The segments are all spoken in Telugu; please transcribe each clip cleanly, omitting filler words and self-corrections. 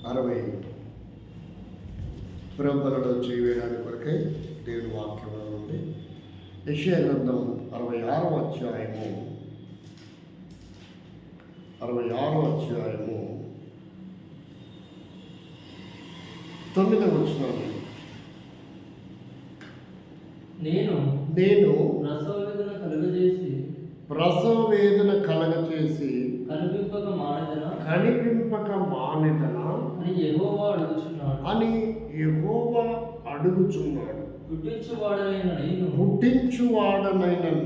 60 పురంబరలో చేయవేయడానికి కొరకై దేవుని వాక్యంలో ఉంది. యెషయా గ్రంథం 66వ అధ్యాయము 9వ వచనం. నేను ప్రసవ వేదన కలగచేసి కనిపింపక మానెదనా అని యెహోవా అడుగుచున్నాడు. పుట్టించువాడనైన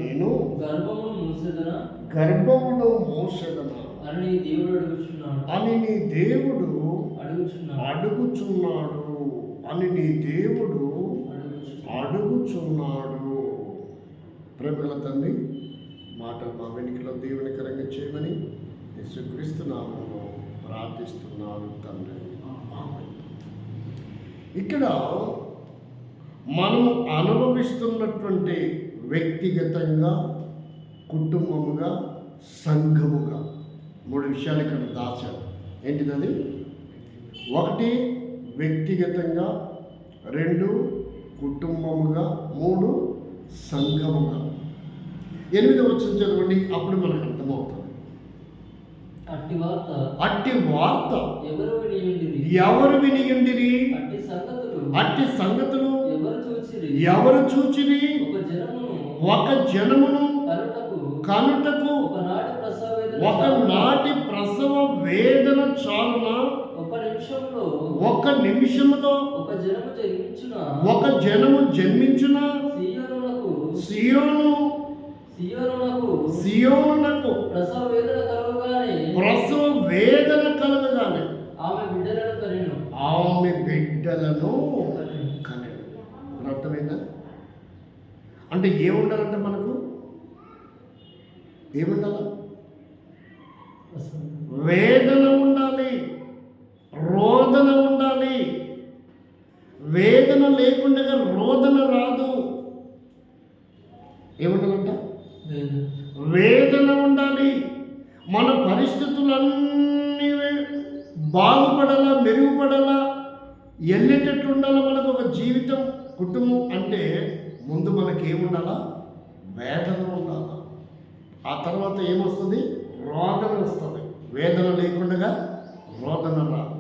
నేను గర్భమును మోసెదనా అని నీ దేవుడు అడుగుచున్నాడు. ప్రేమగల తండ్రి, మాటలు మా వెనుకలో దీవెనకరంగా చేయమని యేసుక్రీస్తు నామములో ప్రార్థిస్తున్నాను తండ్రి. ఇక్కడ మనము అనుభవిస్తున్నటువంటి వ్యక్తిగతంగా, కుటుంబముగా, సంఘముగా 3 విషయాలు ఇక్కడ దాచారు. ఏంటిది? 1 వ్యక్తిగతంగా, 2 కుటుంబముగా, 3 సంఘముగా. 8వ వచనం చదవండి, అప్పుడు మనకు అర్థమవుతుంది. అట్టి వార్త ఎవరు వినియుండిరి? అట్టి సంగతులు ఎవరు చూచిరి? ఒక జనమును కనుటకు ఒకనాటి ప్రసవ వేదన చాలునా? ఒక నిమిషంలో ఒక జనము జన్మించున. సియోనునకు ప్రసవ వేదన కలగగానే ఆమె బిడ్డలను కనెను. అర్థమైందా? అంటే ఏముండాలంటే మనకు ఏముండాలా? వేదన ఉండాలి, రోదన ఉండాలి. వేదన లేకుండా రోదన రాదు. ఏముండాలంట? వేదన ఉండాలి. మన పరిస్థితులన్నీ బాగుపడాలా, మెరుగుపడాలా, వెళ్ళేటట్లు ఉండాలా. మనకు ఒక జీవితం, కుటుంబం అంటే ముందు మనకి ఏముండాలా? వేదన ఉండాలా. ఆ తర్వాత ఏమొస్తుంది? రోదన వస్తుంది. వేదన లేకుండా రోదన రాదు.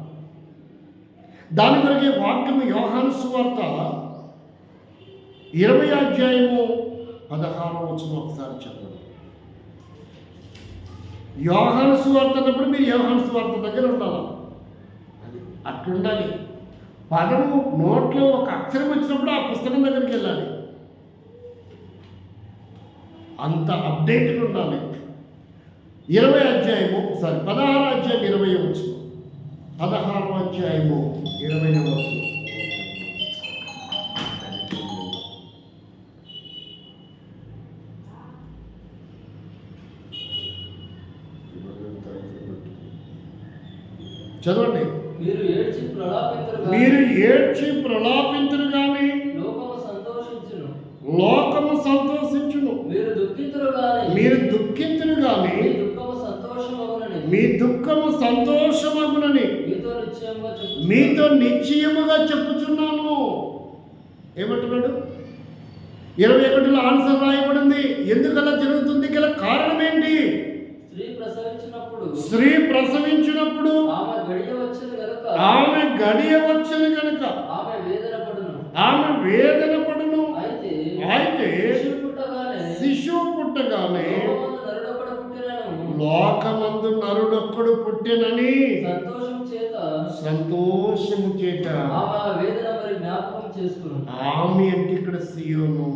దాని కొరకే వాక్యము యోహాను సువార్త 20వ అధ్యాయము 16వ వచనం ఒకసారి చదవండి. యోహాను సువార్త అన్నప్పుడు మీరు యోహాను సువార్త దగ్గర ఉండాలి. అది అట్లుండాలి. పదము నోట్లో ఒక అక్షరం వచ్చినప్పుడు ఆ పుస్తకం దగ్గరికి వెళ్ళాలి. అంత అప్డేట్గా ఉండాలి. 20వ అధ్యాయము ఒకసారి 16వ అధ్యాయం 20వ వచనం. 16వ అధ్యాయము 20వ వచనం. చదవండి. మీరు ఏడ్చి ప్రలాపింతురు గాని లోకము సంతోషించును. మీరు దుఃఖింతురు గాని మీ దుఃఖము సంతోషమగునని మీతో నిశ్చయముగా చెప్పుచున్నాను. ఏమంటున్నాడు? 21లో ఆన్సర్ రాయబడింది. ఎందుకలా జరుగుతుంది? గల కారణం ఏంటి? స్త్రీ ప్రసవించినప్పుడు ఆమె గడియ వచ్చును కనుక ఆమె వేదన పడును. అయితే శిశువు పుట్టగానే లోకమందు నరుడొక్కడు పుట్టెనని సంతోషము చేత ఆమె అంటే ఇక్కడ సియోను.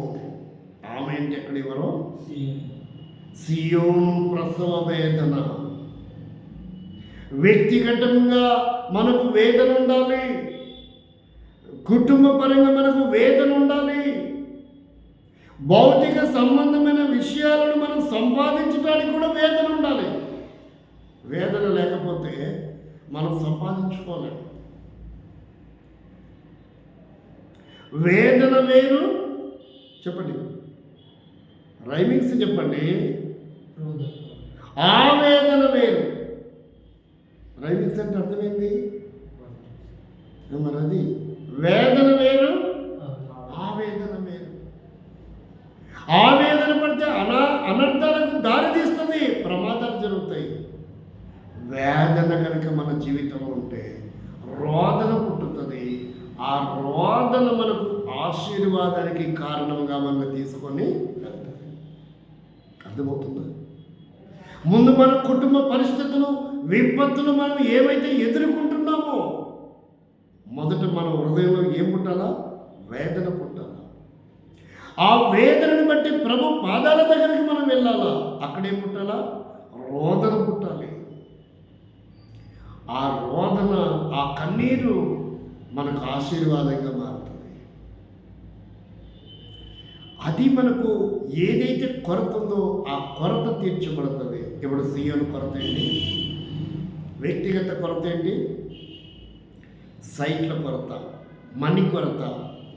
ఆమె అంటే ఎక్కడ? ఎవరు? సియోను ప్రసవ వేదన. వ్యక్తిగతంగా మనకు వేదన ఉండాలి, కుటుంబ పరంగా మనకు వేదన ఉండాలి, భౌతిక సంబంధమైన విషయాలను మనం సంపాదించడానికి కూడా వేదన ఉండాలి. వేదన లేకపోతే మనం సంపాదించుకోలేము. వేదన వేరు. చెప్పండి, రైమింగ్స్ చెప్పండి. ఆవేదన వేరు. రైమింగ్స్ అంటే అర్థమైంది. మరి అది వేదన వేరు, ఆవేదన వేరు. ఆవేదన పడితే అనర్థాలకు దారి తీస్తుంది, ప్రమాదాలు జరుగుతాయి. వేదన కనుక మన జీవితంలో ఉంటే రోదన పుట్టుతుంది. ఆ రోదన మనకు ఆశీర్వాదానికి కారణంగా మనం తీసుకొని వెళ్తుంది. అర్థమవుతుందా? ముందు మన కుటుంబ పరిస్థితులు, విపత్తులు మనం ఏవైతే ఎదుర్కొంటున్నామో మొదట మన హృదయంలో ఏం పుట్టాలా? వేదన పుట్టాలా. ఆ వేదనను బట్టి ప్రభు పాదాల దగ్గరికి మనం వెళ్ళాలా. అక్కడేం పుట్టాలా? రోదన పుట్టాలి. ఆ రోదన, ఆ కన్నీరు మనకు ఆశీర్వాదంగా మారుతుంది. అది మనకు ఏదైతే కొరత ఉందో ఆ కొరత తీర్చబడుతుంది. ఇప్పుడు సీఎం కొరత ఏంటి? వ్యక్తిగత కొరత ఏంటి? సైట్ల కొరత, మనీ కొరత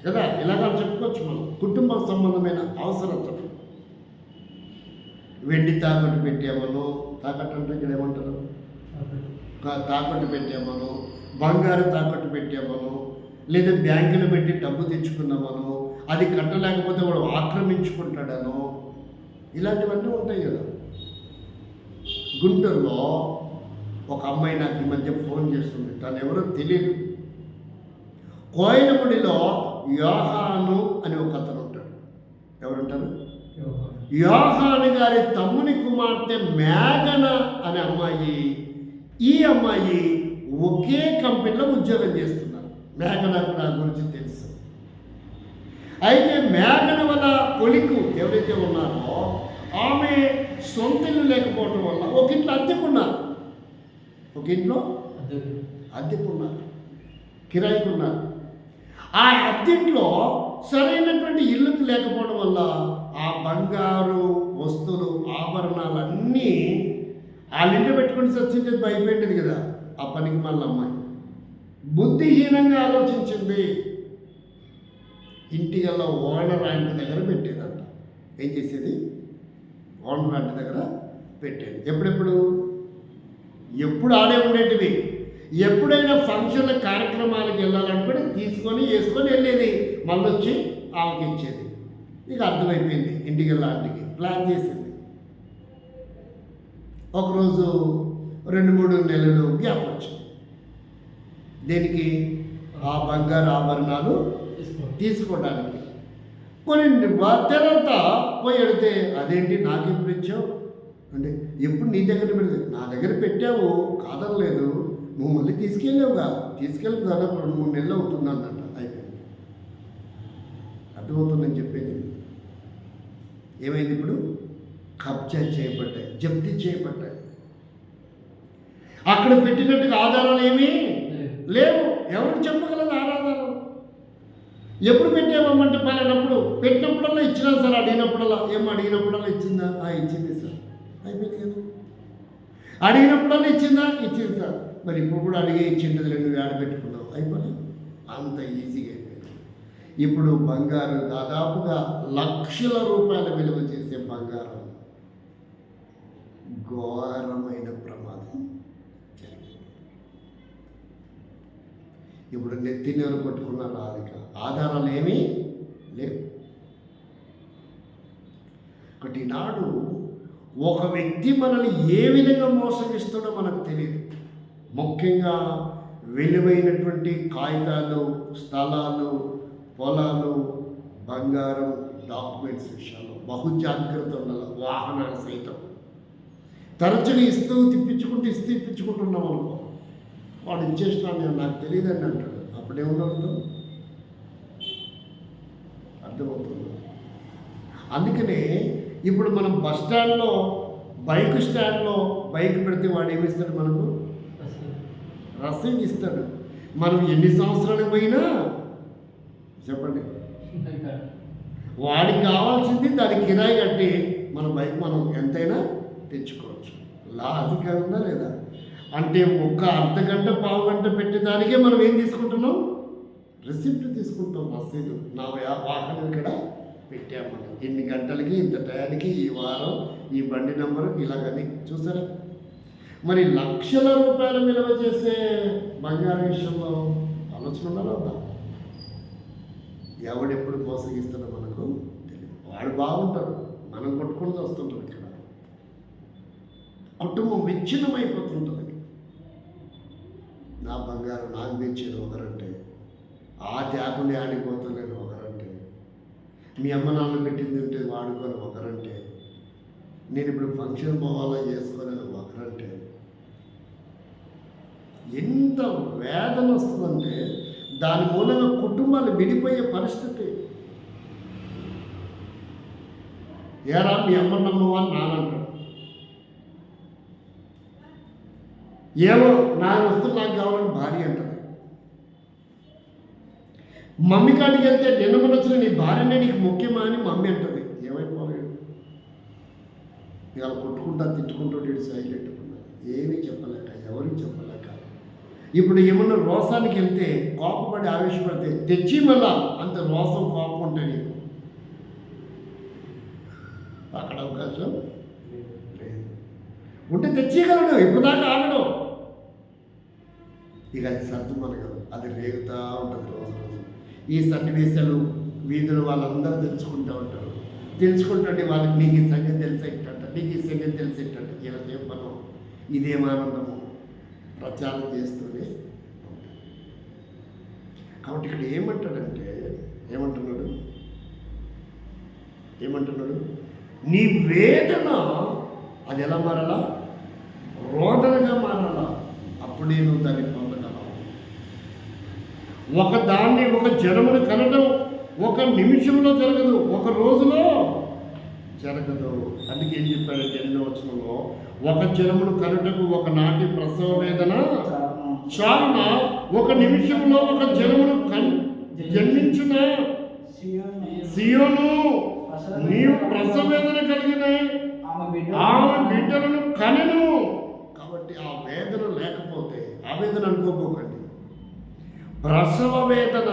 కదా, ఇలాగా చెప్పుకోవచ్చు మనం. కుటుంబ సంబంధమైన అవసరతలు, వెండి తాకట్టు పెట్టామను, తాకట్టు అంటే ఇక్కడ ఏమంటారు, తాకట్టు పెట్టామను, బంగారు తాకట్టు పెట్టామను, లేదా బ్యాంకులో పెట్టి డబ్బు తెచ్చుకున్నామను, అది కట్టలేకపోతే వాడు ఆక్రమించుకుంటాడను, ఇలాంటివన్నీ ఉంటాయి కదా. గుంటూరులో ఒక అమ్మాయి నాకు ఈ మధ్య ఫోన్ చేస్తుంది. తను ఎవరో తెలియదు. కోయిలముడిలో యోహాను అని ఒక అతను ఉంటాడు. ఎవరుంటారు? యోహాను గారి తమ్ముని కుమార్తె మేఘన అనే అమ్మాయి, ఈ అమ్మాయి ఒకే కంపెనీలో ఉద్యోగం చేస్తున్నారు. మేఘనకు నా గురించి తెలుసు. అయితే మేఘన వల్ల కొలికు ఎవరైతే ఉన్నారో ఆమె సొంత ఇల్లు లేకపోవడం వల్ల ఒక ఇంట్లో అద్దెకున్నారు. ఒక ఇంట్లో అద్దెకున్నారు, కిరాయికున్నారు. ఆ అద్దెంట్లో సరైనటువంటి ఇల్లుకు లేకపోవడం వల్ల ఆ బంగారు వస్తువులు, ఆభరణాలన్నీ వాళ్ళ ఇంట్లో పెట్టుకుని సచ్చించేది భయపెట్టేది కదా. ఆ పనికి మళ్ళీ అమ్మాయి బుద్ధిహీనంగా ఆలోచించింది. ఇంటికల్లా ఓనర్ ఆంటీ దగ్గర పెట్టేదంట. ఏం చేసేది? ఓనర్ ఆంటీ దగ్గర పెట్టేది. ఎప్పుడు ఆడే ఉండేటివి. ఎప్పుడైనా ఫంక్షన్ల కార్యక్రమాలకు వెళ్ళాలనుకుంటే తీసుకొని వేసుకొని వెళ్ళేది, మళ్ళీ వచ్చి ఆమెకి ఇచ్చేది. ఇక అర్థమైపోయింది. ఇంటికి వెళ్ళాంటికి ప్లాన్ చేసింది. ఒకరోజు 2-3 నెలలు గ్యాప్ వచ్చింది. దేనికి? ఆ బంగారు ఆభరణాలు తీసుకోవడానికి. కొన్ని తర్వాత పోయి అడిగితే, అదేంటి నాకు ఎప్పుడు ఇచ్చావు అంటే, ఎప్పుడు నీ దగ్గర పెడితే నా దగ్గర పెట్టావు కాదనలేదు, నువ్వు మళ్ళీ తీసుకెళ్ళావుగా, తీసుకెళ్ళి దాదాపు 2-3 నెలలు అవుతుంది అన్నట్టు. అయిపోయింది. అర్థమవుతుందని చెప్పేది. ఏమైంది? ఇప్పుడు కబ్జా చేయబడ్డాయి, జప్తీ చేయబడ్డాయి. అక్కడ పెట్టినట్టుగా ఆధారాలు ఏమీ లేవు. ఎవరు చెప్పగలదు ఆధారం? ఎప్పుడు పెట్టామమ్మంటే పలానప్పుడు పెట్టినప్పుడల్లా ఇచ్చినా సార్, అడిగినప్పుడల్లా అడిగినప్పుడల్లా ఇచ్చిందా? ఇచ్చింది సార్. అయిపోయింది కదా. అడిగినప్పుడల్లా ఇచ్చిందా? ఇచ్చింది సార్. మరి ఇప్పుడు కూడా అడిగే ఇచ్చింది, 2 వేడ పెట్టుకున్నావు. అయిపోయింది. అంత ఈజీగా అయిపోయింది. ఇప్పుడు బంగారు దాదాపుగా లక్షల రూపాయల విలువ చేసే బంగారం ఘోరమైన ప్రమాదం జరిగింది. ఇప్పుడు నెత్తినేరు కొట్టుకున్న రాధిక, ఆధారాలు ఏమీ లేవు. ఒకటి నాడు ఒక వ్యక్తి మనల్ని ఏ విధంగా మోసగిస్తాడో మనకు తెలియదు. ముఖ్యంగా విలువైనటువంటి కాగితాలు, స్థలాలు, పొలాలు, బంగారం, డాక్యుమెంట్స్ విషయాల్లో బహు జాగ్రత్త ఉండాలి. వాహనాలు సైతం తరచుగా ఇప్పించుకుంటున్నాం అనుకో. వాడు ఇచ్చేసినాను నాకు తెలియదని అంటాడు. అప్పుడేమన్నా అర్థమవుతుంది. అందుకనే ఇప్పుడు మనం బస్ స్టాండ్లో, బైక్ స్టాండ్లో బైక్ పెడితే వాడు ఏమిస్తాడు? మనకు రసీదు ఇస్తాడు. మనం ఎన్ని సంవత్సరాలకు పోయినా చెప్పండి, వాడికి కావాల్సింది దానికి కిరాయి కట్టి మన బైక్ మనం ఎంతైనా తెచ్చుకోవచ్చు. లాజిక్ ఉందా లేదా? అంటే ఒక అర్ధగంట, పావు గంట పెట్టేదానికే మనం ఏం తీసుకుంటున్నాం? రిసిప్ట్ తీసుకుంటాం, రసీదు. నా వాహనం ఇక్కడ పెట్టామని, ఇన్ని గంటలకి, ఇంత టయానికి, ఈ వారం, ఈ బండి నెంబరు, ఇలాగని. చూసారా? మరి లక్షల రూపాయల విలువ చేసే బంగారు విషయంలో ఆలోచన ఉండాలా వద్దా? ఎవడెప్పుడు మోసగిస్తాడో మనకు తెలియదు. వాడు బాగుంటాడు, మనం కొట్టుకొని వస్తుంటాం. ఇక్కడ కుటుంబం విచ్ఛిన్నమైపోతుంటుంది. నా బంగారు నాకు తెచ్చేది ఒకరంటే, ఆ త్యాగండి ఆడిపోతలేను ఒకరంటే, మీ అమ్మ నాన్న పెట్టింది ఉంటే వాడుకొని ఒకరంటే, నేను ఇప్పుడు ఫంక్షన్ పోవాలా చేసుకోలేను ఒకరంటే. ఎంత వేదన వస్తుందంటే దాని మూలంగా కుటుంబాలు విడిపోయే పరిస్థితి. ఏరా మీ అమ్మ నమ్మవా అని నానంటాడు. ఏమో నా వస్తువు నాకు కావాలని భార్య అంటది. మమ్మీ కాడికి వెళ్తే నిన్న వచ్చిన నీ భార్యనే నీకు ముఖ్యమా అని మమ్మీ అంటది. ఏమైపోలేడు ఇవాళ కొట్టుకుంటా తిట్టుకుంటూ సైలెంట్ ఉన్నా, ఏమీ చెప్పలేక, ఎవరికి చెప్పలేక. ఇప్పుడు ఏమన్నా రోసానికి వెళ్తే కోపపడి ఆవేశపడితే తెచ్చి మళ్ళా అంత రోసం కోపం ఉంటే నీకు అక్కడ అవకాశం లేదు. ఉంటే తెచ్చేయగలడు, ఇప్పుడు దాకా ఆగడు. ఇక అది సర్దుమనగలదు, అది రేగుతూ ఉంటుంది రోజు రోజు. ఈ సన్నివేశాలు వీధులు వాళ్ళందరూ తెలుసుకుంటూ ఉంటారు. తెలుసుకుంటుంటే వాళ్ళకి నీకు ఈ సంగతి తెలిసేటంట, నీకు ఈ సంగతి తెలిసేటంట. ఇలా ఏం పనం, ఇదేం ఆనందము ప్రచారం చేస్తూనే ఉంటాడు. కాబట్టి ఇక్కడ ఏమంటున్నాడు నీ వేదన అది ఎలా మారాలా? రోదనగా మారాలా. అప్పుడే నువ్వు దాన్ని పొందగలవు. ఒక జనమును కనడం ఒక నిమిషంలో జరగదు, ఒక రోజులో జరగదు. అందుకే ఏం చెప్పాడంటే 8వ వచనంలో, ఒక జనమును కనుటకు ఒకనాటి ప్రసవ వేదన చాలున, ఒక నిమిషంలో ఒక జనమును జన్మించిన సియోను నీవు ప్రసవ వేదన కలిగిన ఆమె బిడ్డలను కనెను. కాబట్టి ఆ వేదన లేకపోతే, ఆవేదన అనుకోపోకండి, ప్రసవ వేదన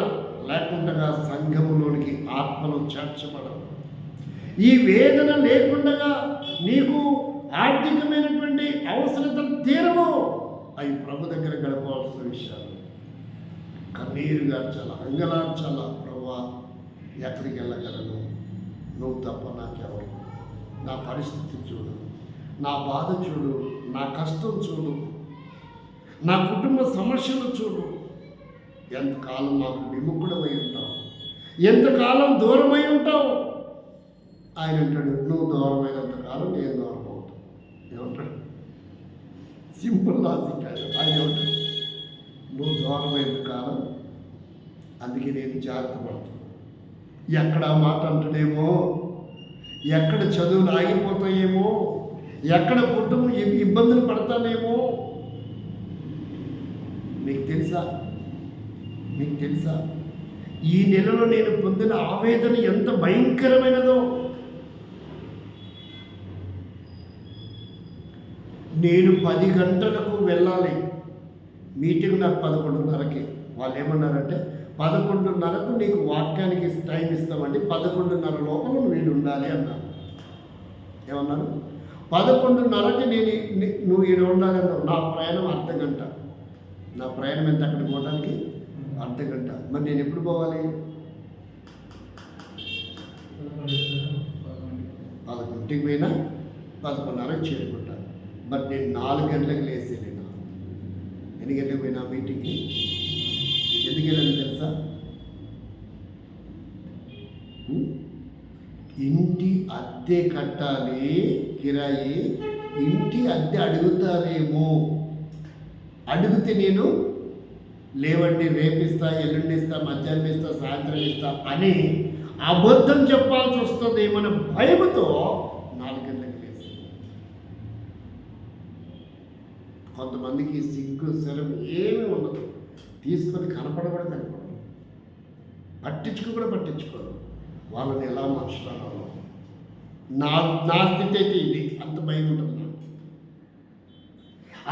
లేకుండా సంఘములోనికి ఆత్మను చేర్చబడవు. ఈ వేదన లేకుండా నీకు ఆర్థికమైనటువంటి అవసరతలు తీరవు. అవి ప్రభు దగ్గర గడపవలసిన విషయాలు. కన్నీరు గార్చాలా, అంగలార్చాలా. ప్రభువా, ఎక్కడికి వెళ్ళగలను, నువ్వు తప్ప నాకెవరు, నా పరిస్థితి చూడు, నా బాధ చూడు, నా కష్టం చూడు, నా కుటుంబ సమస్యలు చూడు. ఎంతకాలం నాకు విముఖుడమై ఉంటావు, ఎంతకాలం దూరమై ఉంటావు. ఆయన అంటాడు, నువ్వు దూరమైనంత కాలం నేను దూరం అవుతాను. ఏమంటాడు? Simple logic. ఆయన ఏమంటాడు? నువ్వు దూరమైనంత కాలం, అందుకే నేను జాగ్రత్త పడతాను. ఎక్కడ ఆ మాట అంటాడేమో, ఎక్కడ చదువులు ఆగిపోతాయేమో, ఎక్కడ కుటుంబం ఇబ్బందులు పడతానేమో. మీకు తెలుసా ఈ నెలలో నేను పొందిన ఆవేదన ఎంత భయంకరమైనదో. నేను 10 గంటలకు వెళ్ళాలి మీటింగ్, నాకు 11:30కి. వాళ్ళు ఏమన్నారంటే 11:30కు నీకు వాక్యానికి టైం ఇస్తామండి, 11:30 లోపల నువ్వు ఉండాలి అన్నారు. ఏమన్నారు? 11:30కి నువ్వు ఈడు ఉండాలి అన్నావు. నా ప్రయాణం అర్ధగంట. నా ప్రయాణం ఎంత అక్కడికి పోవడానికి? అర్ధగంట. మరి నేను ఎప్పుడు పోవాలి? 11కి పోయినా 11:30కి చేరుకుంటాను. బట్ నేను 4 గంటలకు లేచి వెళ్ళినా. ఎన్ని గంటలకు పోయినా మీటింగ్కి? ఎందుకు వెళ్ళాను తెలుసా? ఇంటి అద్దె కట్టాలి, కిరాయి. ఇంటి అద్దె అడుగుతారేమో, అడిగితే నేను లేవండి రేపిస్తా, ఎల్లుండి ఇస్తా, మధ్యాహ్నం ఇస్తా, సాయంత్రం ఇస్తా అని అబద్ధం చెప్పాల్సి వస్తుంది మన భయముతో 4 గంటలకు లేచి. కొంతమందికి సిగ్గు శరం ఏమీ ఉండదు, తీసుకొని కనపడదు, పట్టించుకోరు. వాళ్ళని ఎలా మనుషులను నా స్థితి అయితే ఇది. అంత భయం ఉంటుంది నాకు.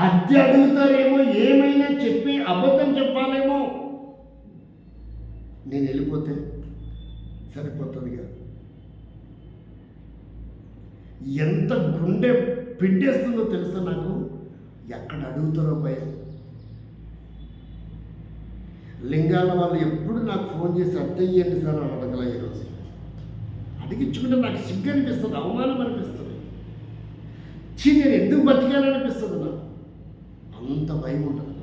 అద్దె అడుగుతారేమో, ఏమైనా చెప్పి అబద్ధం చెప్పాలేమో. నేను వెళ్ళిపోతే సరిపోతుందిగా. ఎంత గుండె పిండేస్తుందో తెలుసా నాకు. ఎక్కడ అడుగుతారో భయం. లింగాల వాళ్ళు ఎప్పుడు నాకు ఫోన్ చేసి అర్థయ్యండి సార్ అని అడగల ఈరోజు. అడిగించుకుంటే నాకు సిగ్గు అనిపిస్తుంది, అవమానం అనిపిస్తుంది. నేను ఎందుకు బతికాననిపిస్తుంది నాకు. అంత భయం ఉంటుంది.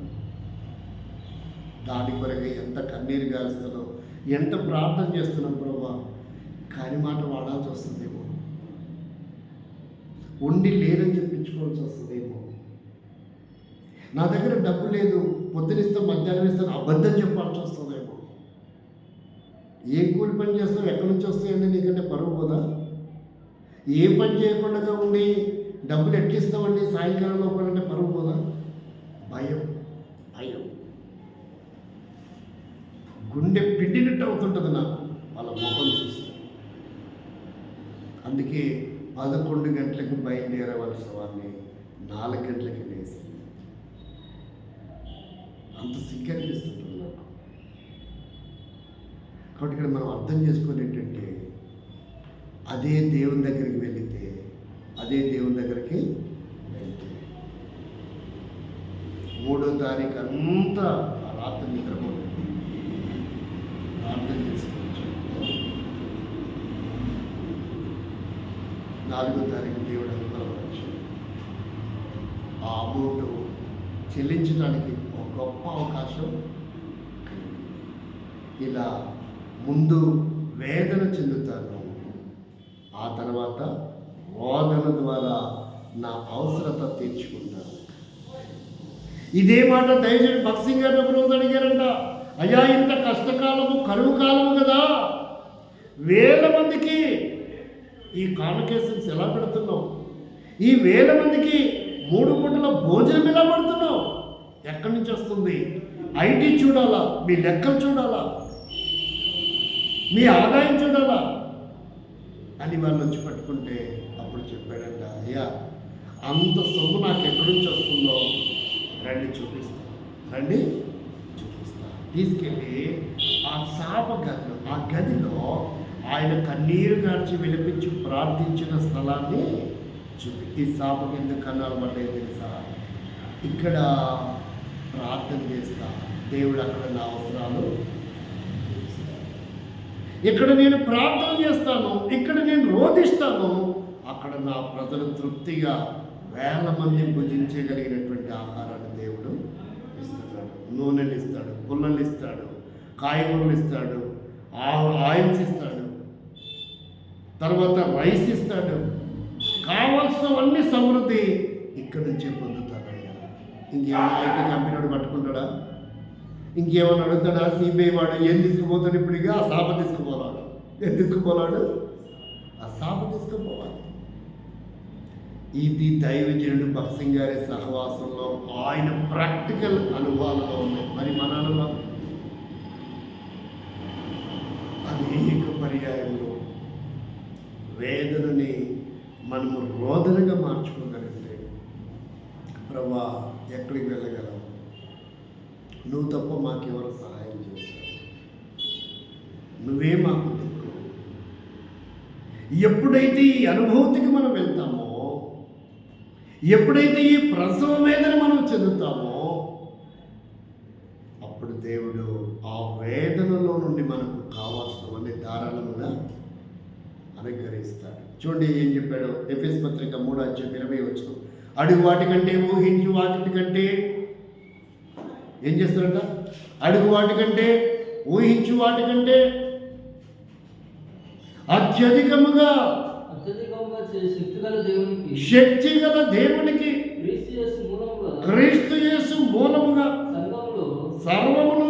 దాని కొరకు ఎంత కన్నీరు గారుస్తానో, ఎంత ప్రార్థన చేస్తున్నాం ప్రభా, కాని మాట వాడాల్సి వస్తుందేమో, ఉండి లేదని చెప్పించుకోవాల్సి వస్తుందేమో, నా దగ్గర డబ్బు లేదు పొద్దునిస్తాం మధ్యాహ్నం ఇస్తాను అబద్ధం చెప్పాల్సి వస్తుందేమో. ఏ కూలి పని చేస్తావు, ఎక్కడి నుంచి వస్తాయండి నీకంటే పరువు పోదా? ఏ పని చేయకుండా ఉండి డబ్బులు ఎట్లిస్తామండి సాయంకాలం లోపలంటే పరువు పోదా? భయం భయం గుండె పిండినట్టు అవుతుంటుంది నాకు వాళ్ళ ముఖం చూస్తే. అందుకే 11 గంటలకు బయలుదేరవలసిన వాడిని 4 గంటలకి లేసి అంత సిగ్గు అనిపిస్తుంటుంది నాకు. కాబట్టి ఇక్కడ మనం అర్థం చేసుకుని ఏంటంటే, అదే దేవుని దగ్గరికి వెళితే, అదే దేవుని దగ్గరికి వెళితే 3వ తారీఖు అంతా ఆ రాత్రి నిద్రపోలేదు, ప్రార్థన చేసుకోవచ్చు. 4వ తారీఖు దేవుడు అనుకోవచ్చు. ఆ అమౌంట్ చెల్లించడానికి ఒక గొప్ప అవకాశం కలిగింది. ఇలా ముందు వేదన చెందుతాను, ఆ తర్వాత రోదన ద్వారా నా అవసరత తీర్చుకుంటాను. ఇదే మాట దయచేసి భక్సింగ్ గారు ఒక రోజు అడిగారంట. అయ్యా, ఇంత కష్టకాలము, కరువు కాలము కదా, 1000 మందికి ఈ కాన్వకేషన్స్ ఎలా పెడుతున్నావు? ఈ 1000 మందికి 3 పూటల భోజనం ఎలా పెడుతున్నావు? ఎక్కడి నుంచి వస్తుంది? ఐటీ చూడాలా, మీ లెక్కలు చూడాలా, మీ ఆదాయం చూడాలా అని వాళ్ళు వచ్చి పట్టుకుంటే అప్పుడు చెప్పాడంట, అయ్యా అంత సొమ్ము నాకు ఎక్కడి నుంచి వస్తుందో రండి చూపిస్తా, రండి చూపిస్తా. తీసుకెళ్ళి ఆ శాప గదిలో, ఆ గదిలో ఆయన కన్నీరు గార్చి విలపించి ప్రార్థించిన స్థలాన్ని చూపి, ఈ శాపం ఎందుకు కన్నాలు పడ్డాయి తెలుసా? ఇక్కడ ప్రార్థన చేస్తా, దేవుడు అక్కడ నా అవసరాలు తీరుస్తాడు. ఇక్కడ నేను ప్రార్థన చేస్తాను, ఇక్కడ నేను రోధిస్తాను, అక్కడ నా ప్రజలు తృప్తిగా 1000 మంది భుజించగలిగినటువంటి ఆహారాన్ని దేవుడు ఇస్తున్నాడు. నూనెలు ఇస్తాడు, పుల్లలు ఇస్తాడు, కాయగూరలు ఇస్తాడు, ఆయిల్స్ ఇస్తాడు, తర్వాత రైస్ ఇస్తాడు. కావాల్సినవన్నీ సమృద్ధి ఇక్కడ నుంచే పొందుతాడయ్యా. ఇంకేమైనా ఐటీ కంపెనీ పట్టుకుంటాడా? ఇంకేమైనా అడుగుతాడా? సిబిఐ వాడు ఏం తీసుకుపోతాడు? ఇప్పుడు ఇక ఆ శాప తీసుకుపోవాడు. ఏం తీసుకుపోవాడు? ఆ శాప తీసుకుపోవాలి. ఇది దైవజనుడు భక్సింగ్ గారి సహవాసంలో ఆయన ప్రాక్టికల్ అనుభవాలలో ఉన్నాయి. మరి మన అనుభవం అనేక పర్యాయంలో వేదనని మనము రోదనగా మార్చుకోగలిగితే, ప్రభా ఎక్కడికి వెళ్ళగలవు, నువ్వు తప్ప మాకెవరు సహాయం చేస్తావు, నువ్వే మాకు దిక్కు. ఎప్పుడైతే ఈ అనుభూతికి మనం వెళ్తామో, ఎప్పుడైతే ఈ ప్రసవ వేదన మనం చెందుతామో, అప్పుడు దేవుడు ఆ వేదనలో నుండి మనకు కావాల్సినవన్నీ ధారాళంగా అనుగ్రహిస్తాడు. చూడండి ఏం చెప్పాడు. ఎఫెసు పత్రిక 3:20 అడుగు వాటికంటే, ఊహించు వాటికంటే ఏం చేస్తాడంట? అడుగు వాటికంటే, ఊహించు వాటికంటే అత్యధికముగా శక్తి గల దేవునికి క్రీస్తు యేసు మూలముగా సర్వమును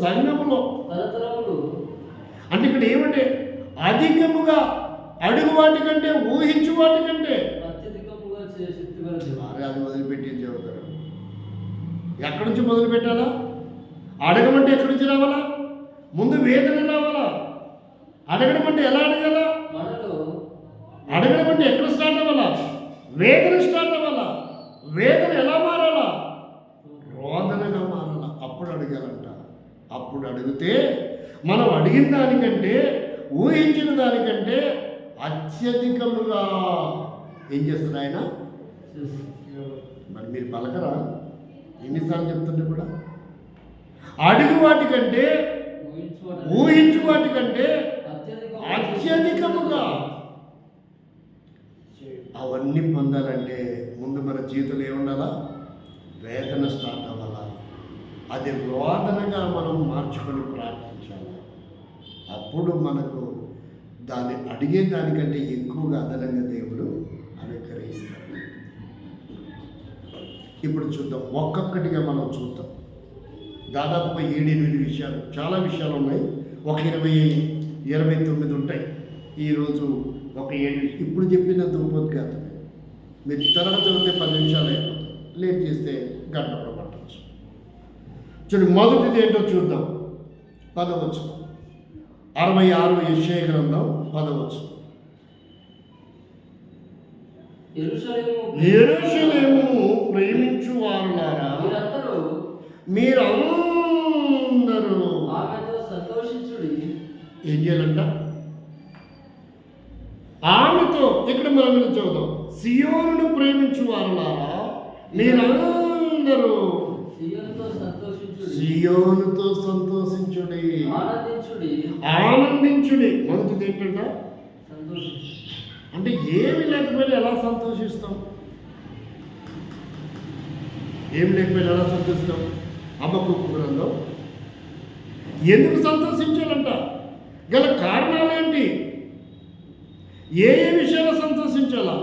సంఘములో అంటే ఇక్కడ ఏమంటే అధికముగా, అడుగు వాటికంటే, ఊహించు వాటికంటే అది మొదలుపెట్టి ఏం చెబుతారు? ఎక్కడి నుంచి మొదలు పెట్టాలా? అడగమంటే ఎక్కడి నుంచి రావాలా? ముందు వేదన రావాలా? అడగడం అంటే ఎలా అడగాల? అడగడం అంటే ఎక్కడ స్టార్ట్ అవ్వాలా? వేదన స్టార్ట్ అవ్వాలా? వేదన ఎలా మారాలా? రోదనగా మారాలా. అప్పుడు అడగాలంట. అప్పుడు అడిగితే మనం అడిగిన దానికంటే, ఊహించిన దానికంటే అత్యధికముగా ఏం చేస్తుంది ఆయన? మరి మీరు పలకరా? ఎన్నిసార్లు చెప్తుంటే కూడా అడుగు వాటికంటే, ఊహించు వాటికంటే అత్యధికముగా అవన్నీ పొందాలంటే ముందు మన జీవితంలో ఏముండాలా? వేదన స్టార్ట్ అవ్వాలా. అది రోదనగా మనం మార్చుకొని ప్రార్థించాలి. అప్పుడు మనకు దాన్ని అడిగే దానికంటే ఎక్కువగా అదనంగా దేవుడు అనుగ్రహిస్తాడు. ఇప్పుడు చూద్దాం, ఒక్కొక్కటిగా మనం చూద్దాం. దాదాపుగా 7-8 విషయాలు, చాలా విషయాలు ఉన్నాయి. ఒక 29 ఉంటాయి. ఈరోజు ఒక 7 ఇప్పుడు చెప్పినంత ఉపద్ఘాతం. మీరు త్వరగా చదివితే 10 నిమిషాలు అయిపోతుంది, లేట్ చేస్తే గంట కూడా పట్టవచ్చు. చూడండి, మొదటిది ఏంటో చూద్దాం. 10వ వచనం, 66 యెషయా గ్రంథం 10వ వచనం. యెరూషలేమును ప్రేమించు వారులారా, మీరందరూ ఏం చేయాలంట? ఆమెతో, ఇక్కడ మనం చదువుదాం, సియోనును ప్రేమించు వారులారా మీరందరూ సియోనుతో సంతోషించుడి, ఆనందించుడి. మొదటిది ఏంటంట? అంటే ఏమి లేకపోయినా ఎలా సంతోషిస్తాం? ఏమి లేకపోయినా ఎలా సంతోషిస్తాం? హబక్కూకు గ్రంథం. ఎందుకు సంతోషించాలంట? గల కారణాలేంటి? ఏ విషయాలు సంతోషించాలా?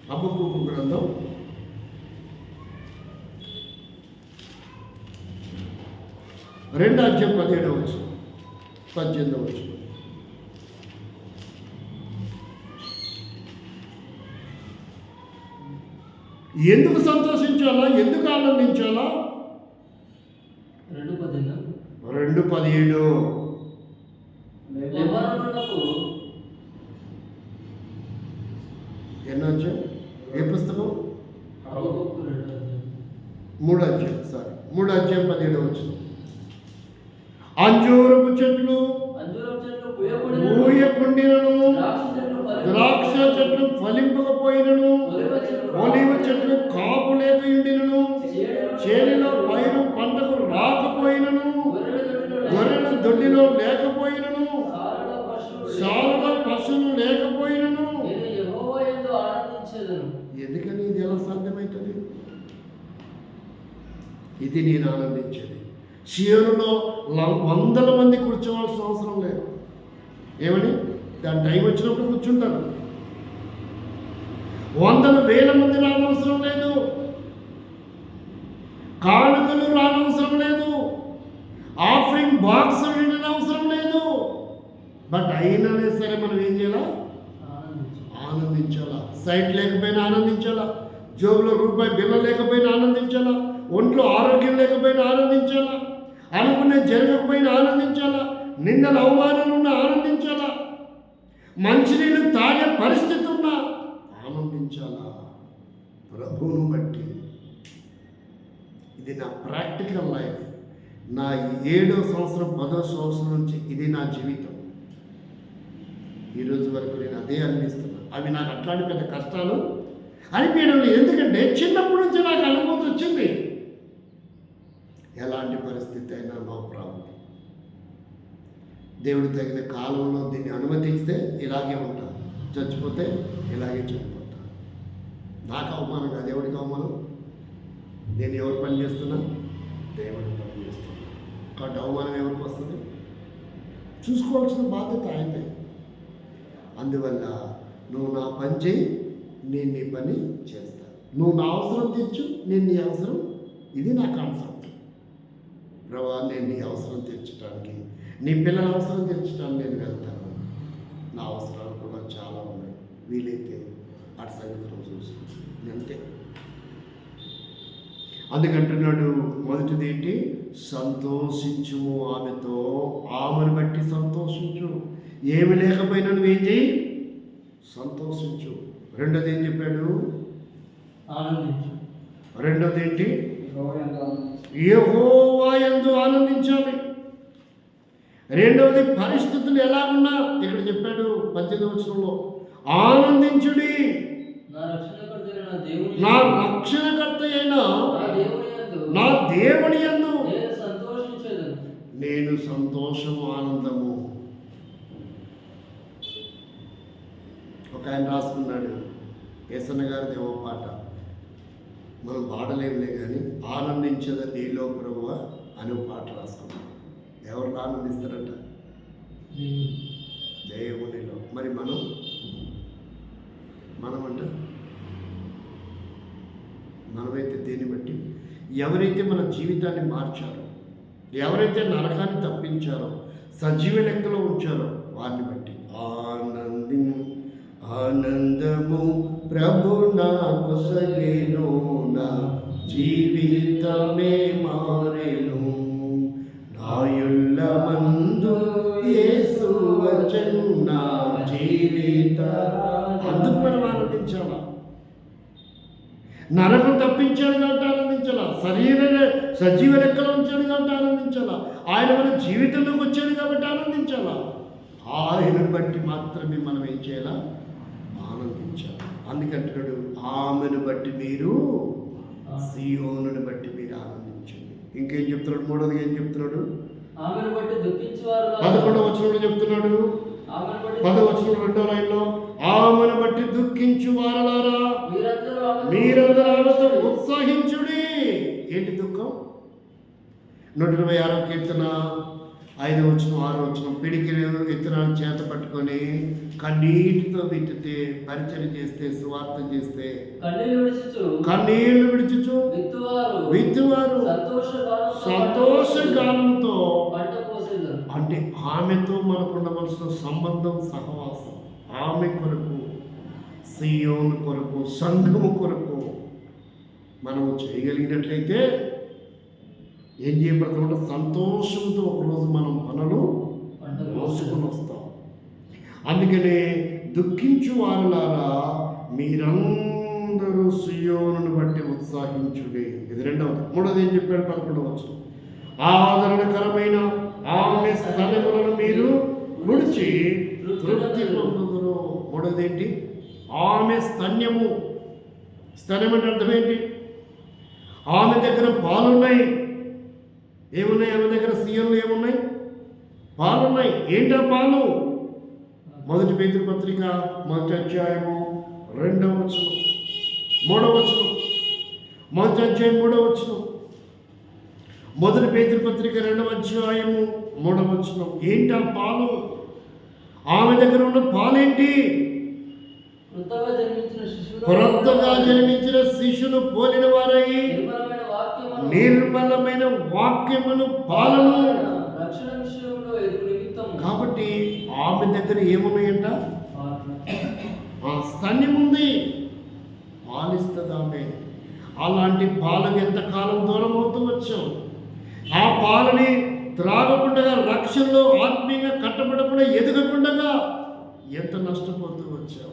హబక్కూకు గ్రంథం 2:17 వచనం, 18 వచనం. ఎందుకు సంతోషించాలా? ఎందుకు ఆనందించాలా? 2:17. ఎన్నో అధ్యాయం? ఏ పుస్తకం? 3వ అధ్యాయం. 17 వచనం. అంజూరపు చెట్లు పూయకుండినను, ద్రాక్ష చెట్లు ఫలింపకపోయినను, ఒలివ చెట్లు కాపు లేకయుండినను, చేనులో పైరు పంటకు రాకపోయినను, గొర్రెల దొడ్డిలో లేకపోయినను, సాలుల పశువులు లేకపోయినను. ఎందుకని ఇది ఎలా సాధ్యమవుతుంది? ఇది నేను ఆనందించేది. సియోనులో 100 మంది కూర్చోవాల్సిన అవసరం లేదు. ఏమని? దాని టైం వచ్చినప్పుడు కూర్చుంటారు. 100,000 మంది రానవసరం లేదు, కానుకలు రానవసరం లేదు, ఆఫరింగ్ బాక్స్ అవసరం లేదు. బట్ అయినా సరే మనం ఏం చేయాలా? ఆనందించాలా. సైట్ లేకపోయినా ఆనందించాలా, జోబులో రూపాయి బిల్ల లేకపోయినా ఆనందించాలా, ఒంట్లో ఆరోగ్యం లేకపోయినా ఆనందించాలా, అనుకునే జరగకపోయినా ఆనందించాలా, నిందల అవమానాలు ఉన్నా ఆనందించాలా, మంచినీళ్ళు తాగే పరిస్థితి ఉన్నా ఆనందించాలా. ప్రభువును బట్టి ఇది నా ప్రాక్టికల్ లైఫ్. నా 7వ సంవత్సరం 10వ సంవత్సరం నుంచి ఇది నా జీవితం. ఈరోజు వరకు నేను అదే అనిపిస్తున్నా. అవి నాకు అట్లాంటి పెద్ద కష్టాలు అనిపించడం లేదు. ఎందుకంటే చిన్నప్పటి నుంచి నాకు అనుభూతి వచ్చింది. ఎలాంటి పరిస్థితి అయినా నో ప్రాబ్లం. దేవుడు తగిన కాలంలో దీన్ని అనుమతిస్తే ఇలాగే ఉంటాను, చచ్చిపోతే ఇలాగే చనిపోతాను. నాకు అవమానం కాదు, దేవుడికి అవమానం. నేను ఎవరు పని చేస్తున్నా? దేవుడి పని చేస్తున్నా. కాబట్టి అవమానం ఎవరికి వస్తుంది? చూసుకోవాల్సిన బాధ్యత ఆయనే. అందువల్ల నువ్వు నా పని చేయి, నేను నీ పని చేస్తా. నువ్వు నా అవసరం తీర్చు, నేను నీ అవసరం. ఇది నా కాన్సెప్ట్. ప్రభా, నేను నీ అవసరం తీర్చడానికి, నీ పిల్లల అవసరం తీర్చడానికి నేను వెళ్తాను. నా అవసరాలు కూడా చాలా ఉన్నాయి. వీలైతే అటు సంగతిలో చూసుకుంటాను అంతే. అందుకంటున్నాడు, మొదటిది ఏంటి? సంతోషించుము ఆమెతో, ఆమెను బట్టి సంతోషించు. ఏమి లేకపోయినా నువ్వేం చేయి? సంతోషించు. రెండోది ఏం చెప్పాడు? ఆనందించు. రెండోది ఏంటి? యెహోవా యందు ఆనందించాలి. రెండవది పరిస్థితులు ఎలా ఉన్నా ఇక్కడ చెప్పాడు 18వ వచనంలో, ఆనందించుడి. నా రక్షణకర్త అయిన నా దేవుని యందు సంతోషము, ఆనందము. ఒక ఆయన రాసుకున్నాడు, యేసన్న గారి దేవ పాట, మనం పాడలేములే కానీ ఆనందించద నీలో ప్రభువ అని ఒక పాట రాసుకున్నాం. ఎవరు ఆనందిస్తారంట? దేవునిలో. మరి మనమంట మనమైతే దేన్ని బట్టి, ఎవరైతే మన జీవితాన్ని మార్చారో, ఎవరైతే నరకాన్ని తప్పించారో, సజీవ లెక్కలో ఉంచారో వారిని బట్టి ఆనందము ప్రభు నాకు సగేను, నా జీవితమే మారెను, నాయుళ్ళ మందు యేసు వచ్చెను, నా జీవిత. అందుకు మనం ఆనందించాలా? నరకం తప్పించాడు కాబట్టి ఆనందించాలా? సజీవ లెక్కలో ఉంచాడు కాబట్టి ఆనందించాలా? ఆయన మన జీవితంలోకి వచ్చాడు కాబట్టి ఆనందించాలా? ఆయనను బట్టి మాత్రమే మనం ఏం చేయాలా? ఆనందించాలి. అందుకంటున్నాడు, ఆమెను బట్టి మీరు, సీయోనుని బట్టి మీరు ఆనందించండి. ఇంకేం చెప్తున్నాడు? మూడోది ఏం చెప్తున్నాడు? 11వ వచనంలో చెప్తున్నాడు, 10వ వచనం 2వ లైన్లో, ఆమెను బట్టి దుఃఖించు వారలారా మీరందరూ ఆమెతో ఉత్సాహించుడి. ఏంటి దుఃఖం? 126వ కీర్తన 5వ వచనం 6వ వచనం, పిడికిలు విత్తనాలు చేత పట్టుకొని కన్నీటితో విత్తితే, పరిచయం చేస్తే, సువార్త చేస్తే కన్నీళ్లు విడిచుచు విత్తువారు సంతోషగానంతో. అంటే ఆమెతో మనకు ఉండవలసిన సంబంధం, సహవాసం, ఆమె కొరకు, సీయోను కొరకు, సంఘము కొరకు మనము చేయగలిగినట్లయితే ఏం చేయబడుతుందంటే సంతోషంతో ఒకరోజు మనం పనులు మోసుకొని వస్తాం. అందుకనే దుఃఖించు వారులారా మీరందరూ సీయోనును బట్టి ఉత్సాహించుడి. ఇది 2వది. 3వది ఏం చెప్పాడు? 11వ వచనం, ఆదరణకరమైన ఆమె స్థలములను మీరు విడిచి తృప్తి పొందుదురు. 3వది ఏంటి? ఆమె స్తన్యము. స్తన్యం అంటే అర్థం ఏంటి? ఆమె దగ్గర పాలున్నాయి. ఏమున్నాయి ఆమె దగ్గర? సీఎంలు ఏమున్నాయి? పాలున్నాయి. ఏంటా పాలు? 1 పేతురు పత్రిక 1వ అధ్యాయము 2వ వచనం, 3వ వచనం. 1వ అధ్యాయం 3వ వచనం. 1 పేతురు పత్రిక 2వ అధ్యాయము 3వ వచనం. ఏంటా పాలు? ఆమె దగ్గర ఉన్న పాలేంటి? కొత్తగా జన్మించిన శిశువును పోలిన వారై నిర్మలమైన వాక్యమును పాలను. కాబట్టి ఆమె దగ్గర ఏమున్నాయంట? స్తన్యం ఉంది, పాలిస్తుంది ఆమె. అలాంటి పాలకు ఎంతకాలం దూరం అవుతూ వచ్చాం. ఆ పాలని త్రాగకుండా, రక్షణలో ఆత్మీయంగా కట్టబడకుండా, ఎదగకుండా ఎంత నష్టపోతూ వచ్చాం.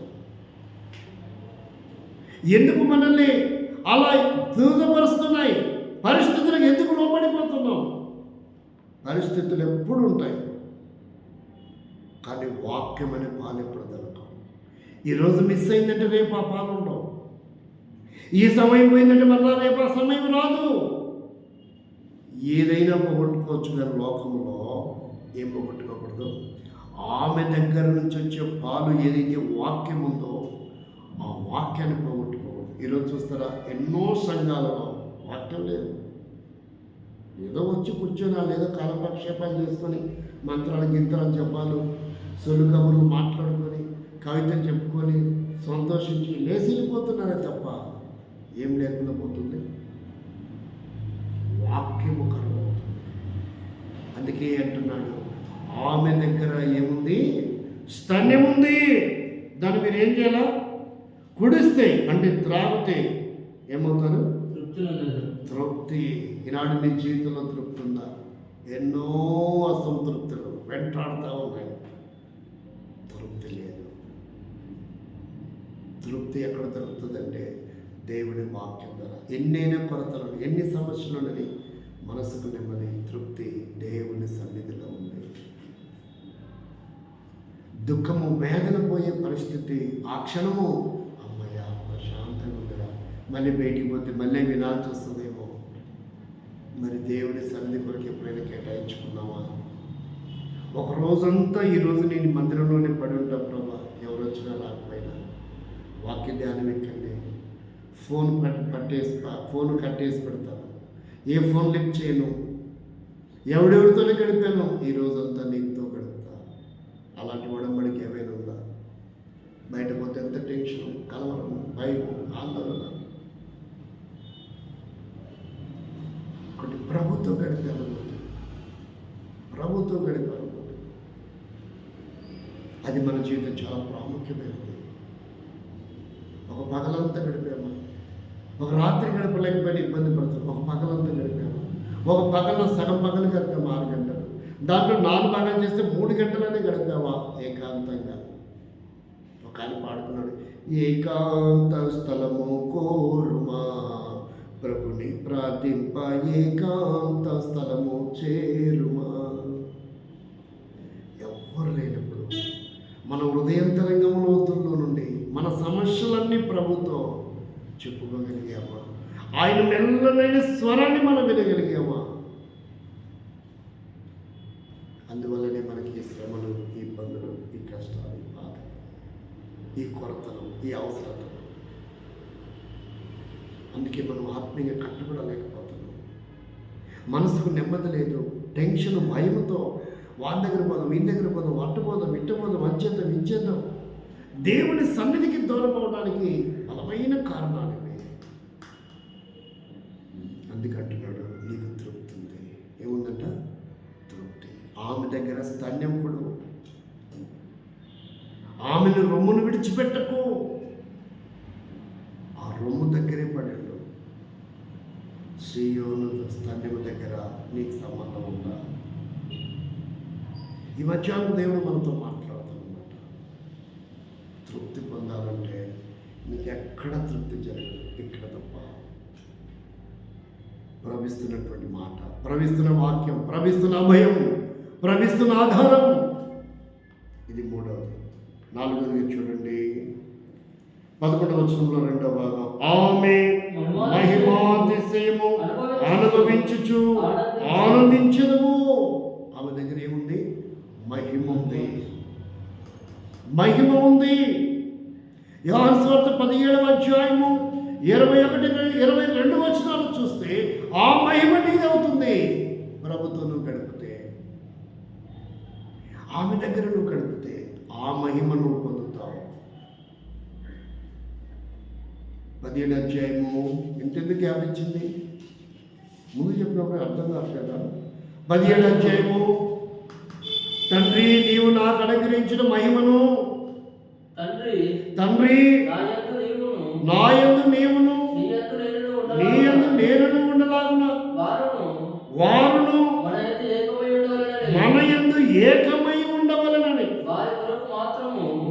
ఎందుకు మనల్ని అలా దూరపరుస్తున్నాయి? పరిస్థితులకు ఎందుకు లోబడిపోతున్నాం? పరిస్థితులు ఎప్పుడు ఉంటాయి, కానీ వాక్యం అనే పాలు ఎప్పుడు దొరకవు. ఈరోజు మిస్ అయిందంటే రేపు ఆ పాలు ఉండవు. ఈ సమయం పోయిందంటే మళ్ళా రేపు ఆ సమయం రాదు. ఏదైనా పోగొట్టుకోవచ్చు, కానీ లోకంలో ఏం పోగొట్టుకోకూడదు. ఆమె దగ్గర నుంచి వచ్చే పాలు ఏదైతే వాక్యం ఉందో ఆ వాక్యాన్ని పోగొట్టుకోకూడదు. ఈరోజు చూస్తారా, ఎన్నో సంఘాలలో వాక్యం లేదు. ఏదో వచ్చి కూర్చొని లేదో కాలపక్షేపాలు చేసుకొని మంత్రాలు, గింత్రాలు, జపాలు, సొల్లు కబుర్లు మాట్లాడుకొని, కవితలు చెప్పుకొని సంతోషించి లేసిపోతున్నారే తప్ప ఏం లేకుండా పోతుంది. వాక్యము కరువవుతుంది. అందుకే అంటున్నాడు, ఆమె దగ్గర ఏముంది? స్తన్యం ఉంది. దాన్ని మీరు ఏం చేయాలా? కుడిస్తే అంటే త్రాగితే ఏమవుతారు? తృప్తి. ఈనాడు నీ జీవితంలో తృప్తి ఉందా? ఎన్నో అసంతృప్తులు వెంటాడుతూ ఉన్నాయి. తృప్తి లేదు. తృప్తి ఎక్కడ దొరుకుతుందంటే దేవుని వాక్యం ద్వారా. ఎన్నైనా కొరతలను, ఎన్ని సమస్యలున్నది, మనసుకు నెమ్మది, తృప్తి దేవుని సన్నిధిలో ఉంది. దుఃఖము, వేదన పోయే పరిస్థితి ఆ క్షణము అమ్మయ్య ప్రశాంతంగా ఉందిరా, మళ్ళీ బయటికి పోతే మళ్ళీ వినాల్సి వస్తుందేమో. మరి దేవుని సన్నిధి కొరకు ఎప్పుడైనా కేటాయించుకున్నామా? ఒక రోజంతా ఈరోజు నేను మందిరంలోనే పడి ఉంటా ప్రభా, ఎవరు వచ్చినా రాకపోయినా వాక్య ధ్యానం ఎక్కండి. ఫోన్ ఫోన్ కట్టేసి పెడతాను, ఏ ఫోన్ లిఫ్ట్ చేయను, ఎవడెవరితోనే గడిపాను, ఈ రోజంతా నీతో గడుపుతా. అలాంటి ఒడంబడికి ఏమైనా ఉందా? బయట పోతే ఎంత టెన్షన్, కలవరం, భయం, ఆందోళన. ఒకటి ప్రభుత్వం గడిపాను, ప్రభుత్వం గడిపాను. అది మన జీవితం చాలా ప్రాముఖ్యమైనది. ఒక పగలంతా గడిపాము, ఒక రాత్రి గడపలేకపోయినా ఇబ్బంది పడుతుంది. ఒక పగలంతా గడిపాము, ఒక పగల్లో సగం పగలు గడిపాము 6 గంటలు, దాంట్లో 4 భాగాలు చేస్తే 3 గంటలనే గడిపావా ఏకాంతంగా. ఒక ఆయన పాడుకున్నాడు, ఏకాంత స్థలము కోరుమా ప్రభుని ప్రార్థింప, ఏకాంత స్థలము చేరుమా. ఎవ్వరు లేనప్పుడు మన హృదయంతరంగం లోతుల్లో నుండి మన సమస్యలన్నీ ప్రభుతో చెప్పుకోగలిగామా? ఆయన మెల్లనైన స్వరాన్ని మనం వినగలిగామా? అందువల్లనే మనకి ఈ శ్రమలు, ఈ ఇబ్బందులు, ఈ కష్టాలు, ఈ బాధలు, ఈ కొరతలు, ఈ అవసరాలు. అందుకే మనం ఆత్మీయంగా కట్టుబడలేకపోతున్నాం. మనసుకు నెమ్మది లేదు, టెన్షన్, భయంతో వాళ్ళ దగ్గర పోదాం, వీళ్ళ దగ్గర పోదాం, అట్టు పోదాం, ఇట్టు పోదాం, అంచేద్దాం, ఇచ్చేద్దాం. దేవుని సన్నిధికి దూరం అవడానికి బలమైన కారణాలు ఇవి. అందుకంటున్నాడు, నీకు తృప్తి ఉంది. ఏముందంట? తృప్తి. ఆమె దగ్గర స్తన్యంకుడు, ఆమెను రొమ్మును విడిచిపెట్టకు. ఆ రొమ్ము దగ్గరే పడాడు. సీయోను స్తన్యము దగ్గర నీకు సంబంధం ఉందా? ఈ మధ్యాహ్నం దేవుడు మనతో మాట్లాడుతున్నమాట. తృప్తి పొందాలంటే నీకు ఎక్కడ తృప్తి జరగదు, ఇక్కడ తప్ప. ప్రవహిస్తున్నటువంటి మాట, ప్రవహిస్తున్న వాక్యం, ప్రవహిస్తున్న అభయం, ప్రవహిస్తున్న ఆధారం. ఇది 3వది. 4వది చూడండి, 11వ వచనంలో 2వ భాగం. ఆమె మహిమాతిశయము అనుభవించుచు ఆనందించదువు. ఆమె దగ్గర ఏముంది? మహిమ ఉంది, మహిమ ఉంది. యోహాను సువార్త 17వ అధ్యాయము 21-22 వచనాలు చూస్తే ఆ మహిమ నీదవుతుంది. ప్రభుతో నువ్వు గడిపితే, ఆమె దగ్గర నువ్వు గడిపితే ఆ మహిమ నువ్వు పొందుతావు. 17వ అధ్యాయము ఇంతెందుకు వ్యాపించింది? ముందు చెప్పినప్పుడు అర్థం కావట్లేదా? 17వ అధ్యాయము, తండ్రి నీవు నాకు అనుగ్రహించిన మహిమను, తండ్రి నా యందు నీవును నీ యందు నేనును ఉండలాగున వారును మన యందు ఏకమై ఉండవలెనని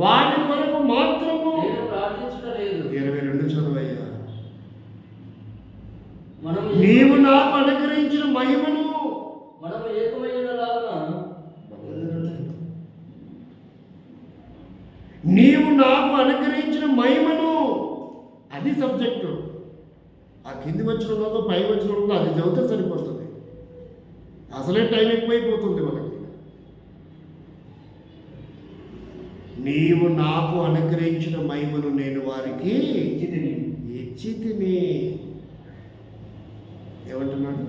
వారి కొరకు మాత్రము 22 చదవయ్యా. నీవు నాకు అనుగ్రహించిన మహిమను నీవు నాకు అనుగ్రహించిన మహిమను, అది సబ్జెక్టు. ఆ కింది వచ్చిన ఉన్నదో పై వచ్చిన ఉన్నదో అది చదివితే సరిపోతుంది. అసలే టైం ఎక్కువైపోతుంది మనకి. నీవు నాకు అనుగ్రహించిన మహిమను నేను వారికి ఇచ్చి తిని. ఏమంటున్నాడు?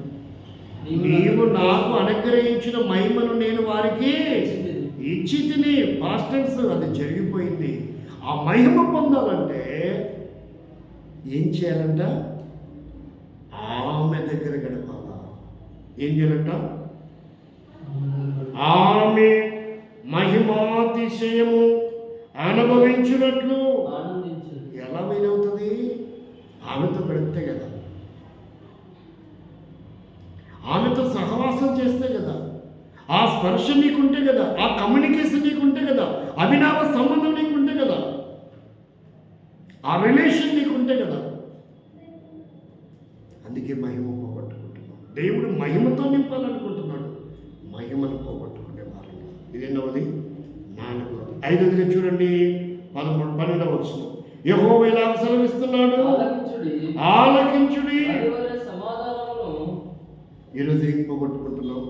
నీవు నాకు అనుగ్రహించిన మహిమను నేను వారికి ఇచ్చి తిని. పాస్ట్ టెన్స్, అది జరిగిపోయింది. ఆ మహిమ పొందాలంటే ఏం చేయాలంట? ఆమె దగ్గర గడపాలా. ఏం చేయాలంట? ఆమె మహిమాతిశయము అనుభవించినట్లు. ఎలా వీలవుతుంది? ఆమెతో గడిపితే కదా, ఆమెతో సహవాసం చేస్తే కదా, ఆ స్పర్శ నీకుంటే కదా, ఆ కమ్యూనికేషన్ నీకుంటే కదా, అవినావ సంబంధం నీకుంటే కదా, ఆ రిలేషన్ నీకుంటే కదా. అందుకే మహిమ పోగొట్టుకుంటున్నాం. దేవుడు మహిమతో నింపాలనుకుంటున్నాడు, మహిమను పోగొట్టుకునే వారంగా. ఇది 8వది. 4వది. 5వదిగా చూడండి, 12వ వచనం. యెహోవా ఇలా సెలవిస్తున్నాడు, ఆలకించుడి. ఈరోజు ఏం పోగొట్టుకుంటున్నాం?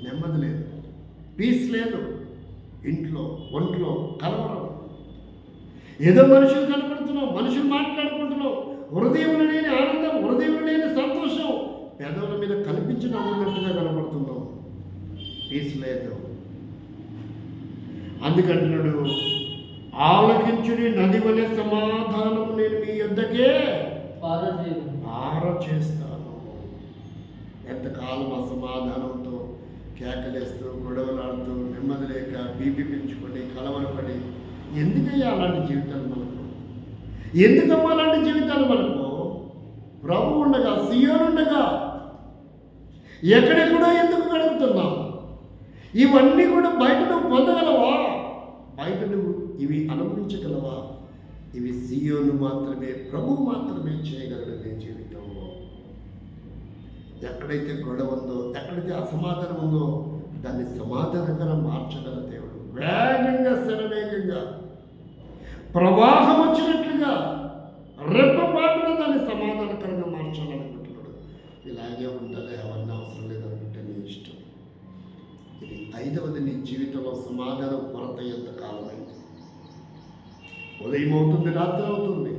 నెమ్మది లేదు, పీస్ లేదు, ఇంట్లో ఒంట్లో కలవరం. ఏదో మనుషులు కనపడుతున్నాం, మనుషులు మాట్లాడుకుంటున్నాం, హృదయంలో లేని ఆనందం, హృదయంలో లేని సంతోషం పెదవుల మీద కనిపించిన ఉన్నట్టుగా కనపడుతున్నాం, పీస్ లేదు. అందుకంటున్నాడు, ఆలకించుడి నది వలె సమాధానం నేను మీ యొద్దకే చేస్తాను. ఎంతకాలం అసమాధానంతో కేకలేస్తూ గొడవలాడుతూ నెమ్మది లేక బీపీ పెంచుకొని కలవరపడి ఎందుకయ్యా అలాంటి జీవితాలు మనకు? ఎందుకమ్మా అలాంటి జీవితాలు మనకు? ప్రభు ఉండగా, సియోను ఉండగా ఎక్కడెక్కడో ఎందుకు గడుపుతున్నాం? ఇవన్నీ కూడా బయట నువ్వు పొందగలవా? బయట నువ్వు ఇవి అనుభవించగలవా? ఇవి సియోను మాత్రమే, ప్రభు మాత్రమే చేయగలడు నీ జీవితంలో. ఎక్కడైతే గొడవ ఉందో, ఎక్కడైతే అసమాధానం ఉందో దాన్ని సమాధానకరంగా మార్చగల దేవుడు. వేగంగా, శరవేగంగా, ప్రవాహం వచ్చినట్లుగా రెప్పపాటున దాన్ని సమాధానకరంగా మార్చాలనుకుంటున్నాడు. ఇలాగే ఉండాలి, అవన్నీ అవసరం లేదనుకుంటే నీ ఇష్టం. ఇది 5వది, నీ జీవితంలో సమాధానం కొరత ఎంతకాలం అయింది? ఉదయం అవుతుంది, రాత్రి అవుతుంది,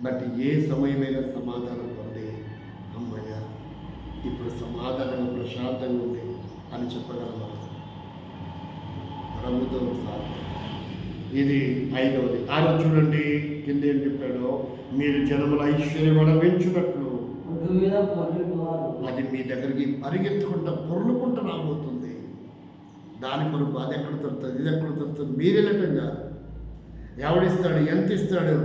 బట్ ఏ సమయమైనా సమాధానం పొంది అమ్మయ్య ఇప్పుడు సమాధానంగా ప్రశాంతంగా ఉంది అని చెప్పగలమా? ప్రభుతో సాధ్యం. ఇది 5వది. చూడండి కింద ఏం చెప్పాడో, మీరు జనముల ఐశ్వర్యం అనుభవించున్నట్లు అది మీ దగ్గరికి పరిగెత్తుకుంటా పొర్లుకుంటూ రాబోతుంది. దాని కొరకు అది ఎక్కడ దొరుకుతుంది, ఇది ఎక్కడ దొరుకుతుంది మీరు వెళ్ళటం కాదు. ఎవడిస్తాడు, ఎంత ఇస్తాడు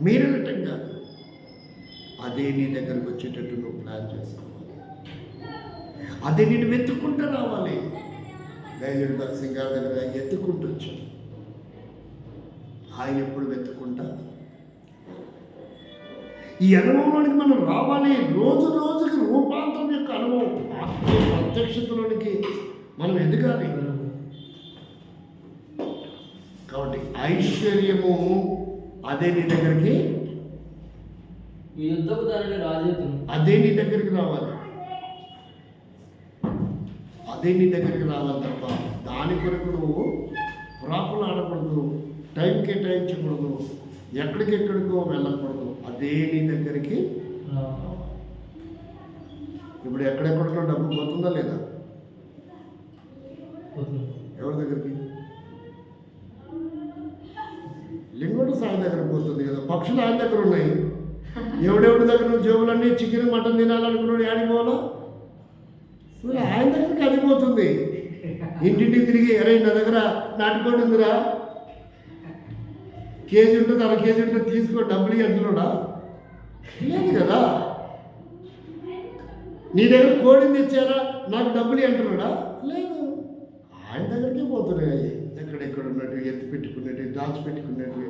మీరు వెళ్ళటం కాదు. అదే నీ దగ్గరకు వచ్చేటట్టు నువ్వు ప్లాన్ చేసుకోవాలి. అదే నేను వెతుక్కుంటూ రావాలి. దైవజనుడు భగత్ సింగ్ గారి దగ్గర ఎత్తుకుంటూ వచ్చాను. ఆయన ఎప్పుడు వెతుక్కుంటా ఈ అనుభవంలోనికి మనం రావాలి. రోజు రోజుకి రూపాంతరం యొక్క అనుభవం, ప్రత్యక్షతలోనికి మనం ఎదగాలి. కాబట్టి ఐశ్వర్యము అదే నీ దగ్గరికి, అదే నీ దగ్గరికి రావాలి. అదే నీ దగ్గరికి రావాలి తప్ప దాని కొరకు నువ్వు ప్రాపులు ఆడకూడదు, టైం కేటాయించకూడదు, ఎక్కడికెక్కడికో వెళ్ళకూడదు. అదే నీ దగ్గరికి. ఇప్పుడు ఎక్కడెక్కడికో డబ్బు పోతుందా లేదా? ఎవరి దగ్గరికి? లింగోడు సాయి దగ్గర పోతుంది కదా. పక్షులు ఆయన దగ్గర ఉన్నాయి. ఎవడెవడి దగ్గర నువ్వు జేబులన్నీ చికెన్ మటన్ తినాలనుకున్నాడు, యాడికి పోవాలా? ఆయన దగ్గరికి అది పోతుంది. ఇంటింటికి తిరిగి అరే నా దగ్గర నాటుకోడి ఉందిరా, కేజీ ఉంటుంది, అర కేజీ ఉంటుంది, తీసుకో డబ్బులు అంటున్నాడా? లేదు కదా. నీ దగ్గర కోడిని తెచ్చారా, నాకు డబ్బులు అంటున్నాడా? లేదు. ఆయన దగ్గరికే పోతున్నాయి. ఎక్కడెక్కడ ఉన్నట్టు ఎత్తి పెట్టుకున్నట్టు, దాచిపెట్టుకున్నట్టు,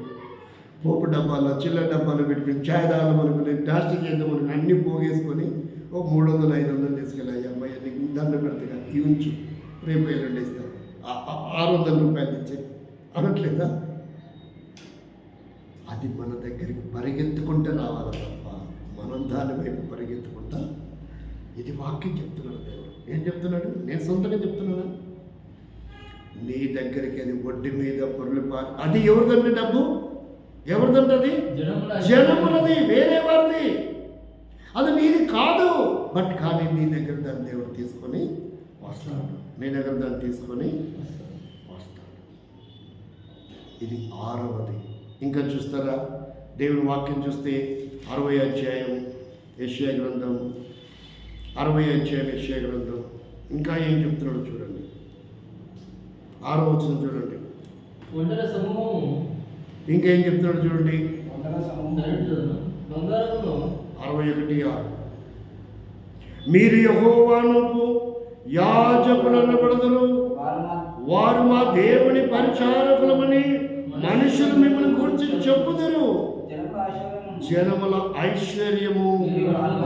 పోపు డబ్బాల్లో చిల్లర డబ్బాలు పెట్టుకుని, ఛాయ్ తాగడం అనుకుని, ప్లాస్టిక్ చేద్దాం అనుకుని అన్నీ పోగేసుకొని 300, 500 తీసుకెళ్ళాయి. అమ్మాయి నీకు దండ పెడతా ఇవి ఉంచు, రేపు ఎల్లుండి ఇస్తాను, 600 రూపాయలు ఇచ్చే అనట్లేదా? అది మన దగ్గరికి పరిగెత్తుకుంటే రావాలి తప్ప మనం దాని వైపు పరిగెత్తుకుంటా. ఇది వాక్యం చెప్తున్నాడు దేవుడు. ఏం చెప్తున్నాడు? నేను సొంతంగా చెప్తున్నానా? నీ దగ్గరికి అది వడ్డీ మీద పొరలిపాలి. అది ఎవరిదండి డబ్బు? ఎవరిదంటది? జనములది, వేరే వారిది. అది నీది కాదు. బట్ కానీ నీ దగ్గర దాన్ని దేవుడు తీసుకొని వస్తాడు. నీ దగ్గర దాన్ని తీసుకొని వస్తాడు. ఇది 6వది. ఇంకా చూస్తారా? దేవుని వాక్యం చూస్తే 60వ అధ్యాయం యెషయా గ్రంథం, 60వ అధ్యాయం యెషయా గ్రంథం ఇంకా ఏం చెప్తున్నాడు చూడండి. 6వ వచనం చూడండి. ఇంకేం చెప్తున్నాడు చూడండి. 61:6 మీరు యెహోవాను యాజకులను పడదురు, వారు మా దేవుని పరిచారకులమని మనుషులు మిమ్మల్ని గురించి చెప్పుదురు. జనముల ఐశ్వర్యము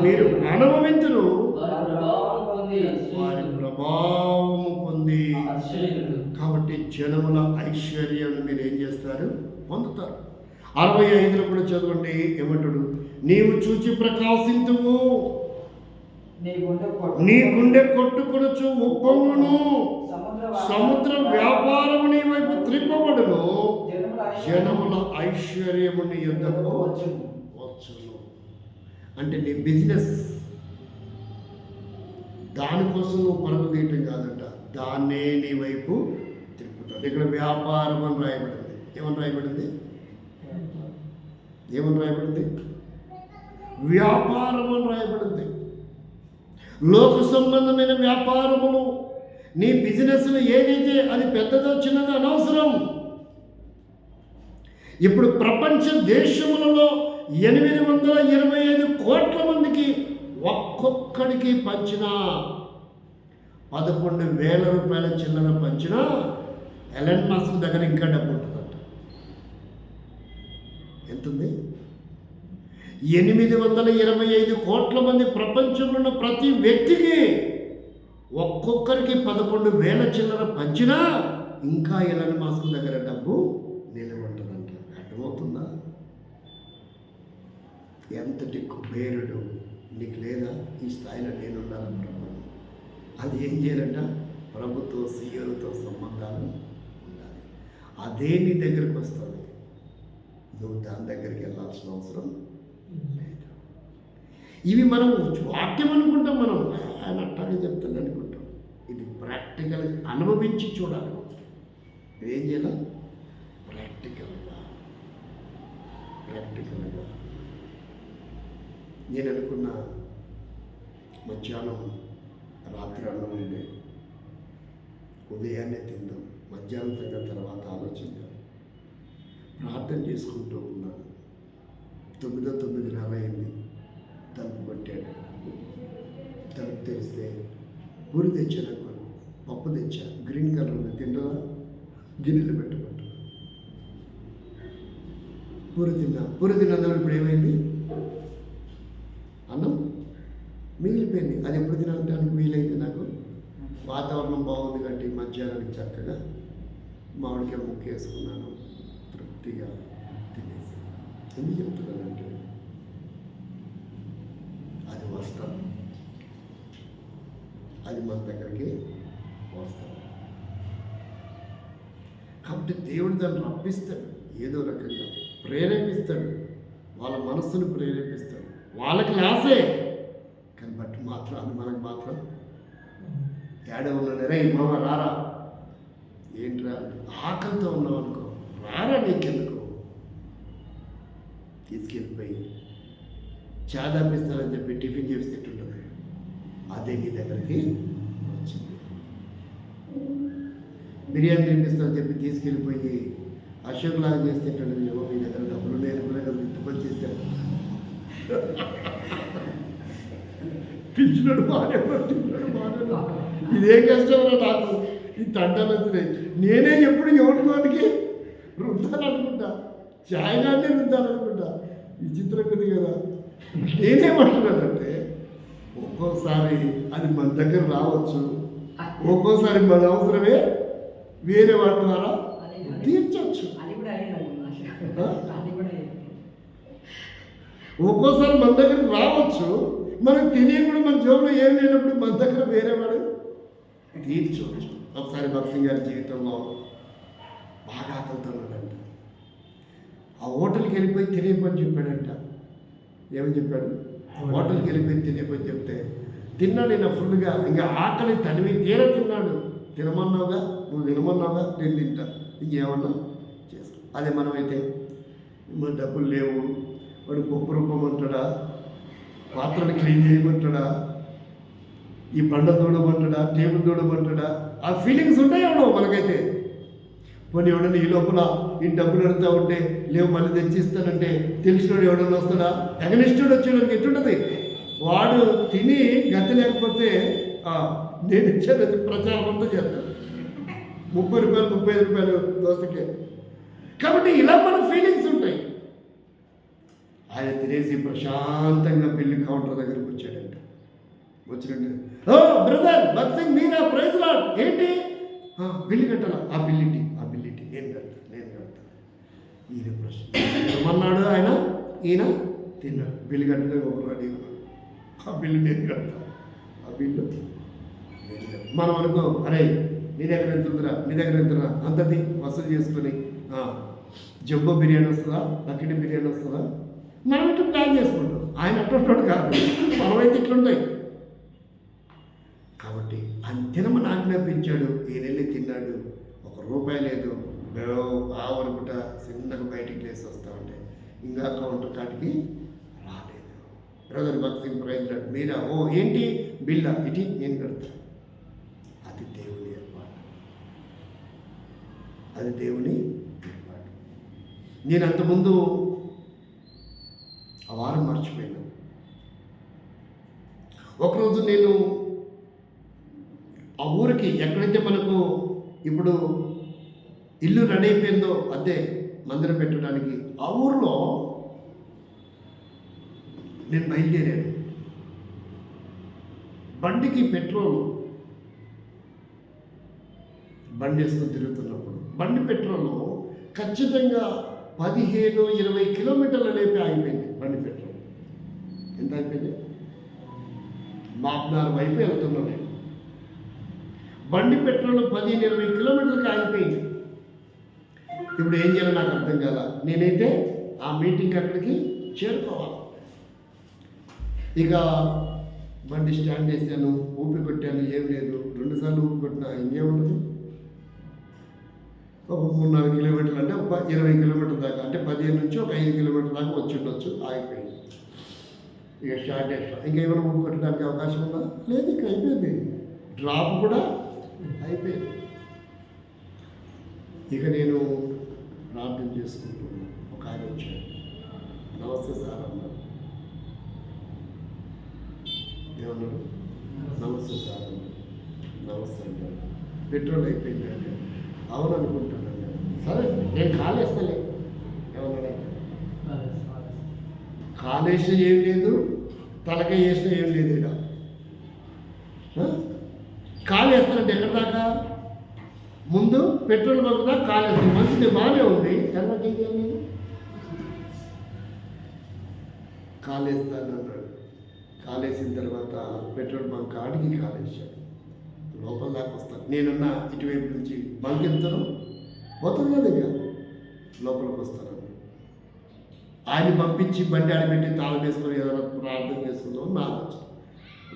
మీరు అనుభవించురు, వారి ప్రభావము పొంది. కాబట్టి జనముల ఐశ్వర్యాన్ని మీరు ఏం చేస్తారు? పొందుతారు. 65లో కూడా చదవండి. ఏమంటాడు? నీవు చూచి ప్రకాశింతువు. నీ గుండె కొట్టుకొనుచు ఉప్పొంగును, సముద్ర వ్యాపారము నీ వైపు త్రిప్పబడును, జనముల ఐశ్వర్యము నీ యుద్ధకు వచ్చును. అంటే నీ బిజినెస్ దానికోసం నువ్వు పరుగు తీయటం కాదంట, దాన్నే నీ వైపు తిప్పుతాడు. ఇక్కడ వ్యాపారం అని రాయబడింది. ఏమని రాయబడింది? ఏమని రాయబడింది? వ్యాపారం అని రాయబడింది. లోక సంబంధమైన వ్యాపారములు, నీ బిజినెస్లో ఏదైతే అది పెద్దదో చిన్నదో అనవసరం. ఇప్పుడు ప్రపంచ దేశములలో 825 కోట్ల మందికి ఒక్కొక్కడికి పంచిన 11,000 రూపాయల చిల్లర పంచిన ఎలన్ మస్క్ దగ్గర ఇంకా డబ్బు ఉంటుందంట. ఎంతుంది? 825 కోట్ల మంది ప్రపంచంలో ఉన్న ప్రతి వ్యక్తికి ఒక్కొక్కరికి 11,000 చిల్లర పంచినా ఇంకా ఎలన్ మస్క్ దగ్గర డబ్బు నిలవ ఉంటుందంట. అర్థమవుతుందా? ఎంతటి కుబేరుడు నీకు లేదా? ఈ స్థాయిలో నేనున్నాను ప్రభు. అది ఏం చేయాలంట? ప్రభుత్వ సీఎలతో సంబంధాలు ఉండాలి. అదే నీ దగ్గరికి వస్తుంది. నువ్వు దాని దగ్గరికి వెళ్ళాల్సిన అవసరం లేదు. ఇవి మనం వాక్యం అనుకుంటాం, మనం ఆయన అట్టాగే చెప్తాను అనుకుంటాం. ఇది ప్రాక్టికల్గా అనుభవించి చూడాలి. ఏం చేయాలి? ప్రాక్టికల్గా నేను అనుకున్న మధ్యాహ్నం రాత్రి అన్నం ఉండే, ఉదయాన్నే తిందాం, మధ్యాహ్నం తిన్న తర్వాత ఆలోచించాం, ప్రార్థన చేసుకుంటూ ఉన్నాను. 9:30 అయింది. తలుపు కొట్టాడు. తలుపు తెరిస్తే పూరి తెచ్చాను అనుకోను, పప్పు తెచ్చా, గ్రీన్ కలర్ ఉంది, తింటా గిన్నెలు పెట్టమంటారు. పూరి తిన్నందుకు ఇప్పుడు ఏమైంది? అన్నం మిగిలిపోయింది. అది ఎప్పుడు తినడానికి వీలైంది నాకు? వాతావరణం బాగుంది కాబట్టి మధ్యాహ్నానికి చక్కగా మామిడికాయ ముక్క వేసుకున్నాను, తృప్తిగా తినేసి. ఎందుకు చెప్తున్నానంటే అది వస్తాను, అది మన దగ్గరికి వస్తాను. కాబట్టి దేవుడు దాన్ని రప్పిస్తాడు, ఏదో రకంగా ప్రేరేపిస్తాడు, వాళ్ళ మనస్సును ప్రేరేపిస్తాడు. వాళ్ళకి లాసే కానీ బట్ మాత్రం అది మనకు మాత్రం ఏడో ఉన్నారా ఈ మామ రారా, ఏంట్రా ఆకలితో ఉన్నావు అనుకో, రారా నీకెందుకు, తీసుకెళ్ళిపోయి చాదాపిస్తానని చెప్పి టిఫిన్ చేసి తింటుంటుంది. అదే నీ దగ్గరికి వచ్చింది. బిర్యానీ తినిపిస్తానని చెప్పి తీసుకెళ్ళిపోయి అశోక్ లాగా చేసి తింటుండదు. ఏమో మీ దగ్గర డబ్బులు నేర్పులే కదా ఇంటికి చేస్తాను, పిచ్చినాడు బాగానే ఇదేం కష్టమరా నాకు. ఈ తంటాలు వచ్చినాయి. నేనే ఎప్పుడు ఎవరికి రుద్దాను అనుకుంటా, ఛాయగానే రుద్దాను అనుకుంటా. విచిత్రం కదా కదా. నేనేమంటున్నానంటే ఒక్కోసారి అది మన దగ్గర రావచ్చు, ఒక్కోసారి మన అవసరమే వేరే వాటి ద్వారా తీర్చవచ్చు. ఒక్కోసారి మన దగ్గర రావచ్చు, మనకు తెలియకుండా మన జోబులో ఏం లేనప్పుడు మన దగ్గర వేరేవాడు తీర్చవచ్చు. ఒకసారి భక్సింగ్ గారి జీవితంలో బాగా ఆకలితున్నాడంట. ఆ హోటల్కి వెళ్ళిపోయి తినేపని చెప్పాడంట. ఏమని చెప్పాడు? హోటల్కి వెళ్ళిపోయి తినేపని చెప్తే తిన్నాడు. ఈయన ఫుల్గా ఇంకా ఆకలి తనివి తీర తిన్నాడు. తినమన్నావుగా, నువ్వు తినమన్నావుగా, నేను తింటా, ఇంకేమన్నా చేసుకో. అదే మనమైతే మన డబ్బులు లేవు, వాడు పప్పు రూపమంటాడా, పాత్రలు క్లీన్ చేయమంటాడా, ఈ బండ దూడమంటాడా, టేబుల్ దూడమంటాడా, ఆ ఫీలింగ్స్ ఉంటాయి ఎవడో మనకైతే. పోనీ ఎవడన్నా ఈ లోపల ఈ డబ్బులు అడుగుతూ ఉంటే లేవు మళ్ళీ తెచ్చిస్తానంటే తెలిసినోడు ఎవడన్నా వస్తాడా? ఎగనిస్టుడు వచ్చేవాడికి ఎట్టుంటుంది? వాడు తిని గతి లేకపోతే నేను ఇచ్చాను ప్రచారం అంతా చేస్తాను. 30 రూపాయలు 35 రూపాయలు దోశకే. కాబట్టి ఇలా మన ఫీలింగ్స్ ఉంటాయి. ఆయన తినేసి ప్రశాంతంగా బిల్లు కౌంటర్ దగ్గరకు వచ్చాడంట. వచ్చినట్టు, ఓ బ్రదర్ భక్సింగ్ మీరా, ప్రైజ్ లార్డ్. ఏంటి బిల్లు కట్టాలా? ఆ బిల్లిటి నేను కడతాను. ఈయన ప్రశ్న ఏమన్నాడు ఆయన? ఈయన తిన్నాడు. బిల్లు కట్టడానికి ఒక రెడీ ఉన్నాడు. ఆ బిల్లు నేను కడతాను. ఆ బిల్లు మనం అనుకో, అరే నీ దగ్గర ఎంత ఉందిరా, నీ దగ్గర ఎంతరా, అంతది వసూలు చేసుకొని జంబో బిర్యానీ వస్తుందా, బకెట్ బిర్యానీ వస్తుందా, మనం ఇట్లా ప్లాన్ చేసుకుంటాం. ఆయన అటువంటి కాదు, మనమైతే ఇట్లుంటాయి. కాబట్టి అంతేనమ్మ ఆజ్ఞాపించాడు. ఈయనెళ్ళి తిన్నాడు, ₹1 లేదు, అనుకుంటా చిన్నగా బయటికి లేసి వస్తా ఉంటే ఇంకా కౌంటర్ కాటికి రాలేదు. బ్రదర్ భక్తి ప్రైజ్ మీరా, ఓ ఏంటి బిల్లా, ఇటీ నేను కడతా. అది దేవుని ఏర్పాటు, అది దేవుని ఏర్పాటు. నేను అంతకుముందు ఆ వారం మర్చిపోయాను. ఒకరోజు నేను ఆ ఊరికి ఎక్కడైతే మనకు ఇప్పుడు ఇల్లు రెడీ అయిపోయిందో అదే మందిరం పెట్టడానికి, ఆ ఊరిలో నేను బయలుదేరాను. బండికి పెట్రోల్, బండి వేసుకొని తిరుగుతున్నప్పుడు బండి పెట్రోల్ ఖచ్చితంగా 15-20 కిలోమీటర్ల లేపి ఆగిపోయింది. బండి పెట్రోల్ ఎంత అయిపోయింది? మాప్నార్ వైపు వెళ్తున్నాను నేను. బండి పెట్రోల్ 15-20 కిలోమీటర్లకి ఆగిపోయింది. ఇప్పుడు ఏం చేయాలో నాకు అర్థం కాల. నేనైతే ఆ మీటింగ్ అక్కడికి చేరుకోవాలి. ఇక బండి స్టాండ్ చేశాను, ఊపి కొట్టాను, ఏం లేదు. 2 సార్లు ఊపి కొట్టినా ఇంకేముంటుంది, ఒక 3-4 కిలోమీటర్లు అంటే ఒక 20 కిలోమీటర్ల దాకా, అంటే 15 నుంచి ఒక 5 కిలోమీటర్ల దాకా వచ్చి ఉండొచ్చు. ఆగిపోయింది. ఇక స్టార్ట్ చేస్తాను. ఇంకేమైనా ఊపి కొట్టడానికి అవకాశం ఉందా? లేదు, ఇక అయిపోయింది. డ్రాప్ కూడా అయిపోయింది. ఇక నేను ప్రార్థన చేసుకుంటున్నాను. ఒక ఆయన వచ్చాడు, నమస్తే సార్ అన్నారు. ఏమన్నాడు? నమస్తే సార్ అన్నారు. నమస్తే అన్నారు. పెట్రోల్ అయిపోయింది అంటే అవును అనుకుంటున్నాను. సరే నేను కాలేస్తలే. ఏమన్నాడు? కాలేసిన ఏం లేదు, తలకాయ వేసిన ఏం లేదు. ఇక్కడ కాలు వేస్తానంటే ఎక్కడ దాకా? ముందు పెట్రోల్ బంక్ దాకా కాలు వేస్తాను, మంచిది బాగానే ఉంది. తర్వాత ఏం చేయాలి? కాలు వేస్తాను అన్నాడు. కాలేసిన తర్వాత పెట్రోల్ బంక్ కాడికి కాలేసాడు. లోపల దాకా వస్తాను, నేనున్న ఇటువైపు నుంచి బంక్ ఎత్తాను, పోతాను కదా, ఇక లోపలికి వస్తాను. ఆయన పంపించి బండి ఆడబెట్టి తాళం వేసుకొని ఏదైనా ప్రార్థన చేసుకుందాం నా ఆలోచన.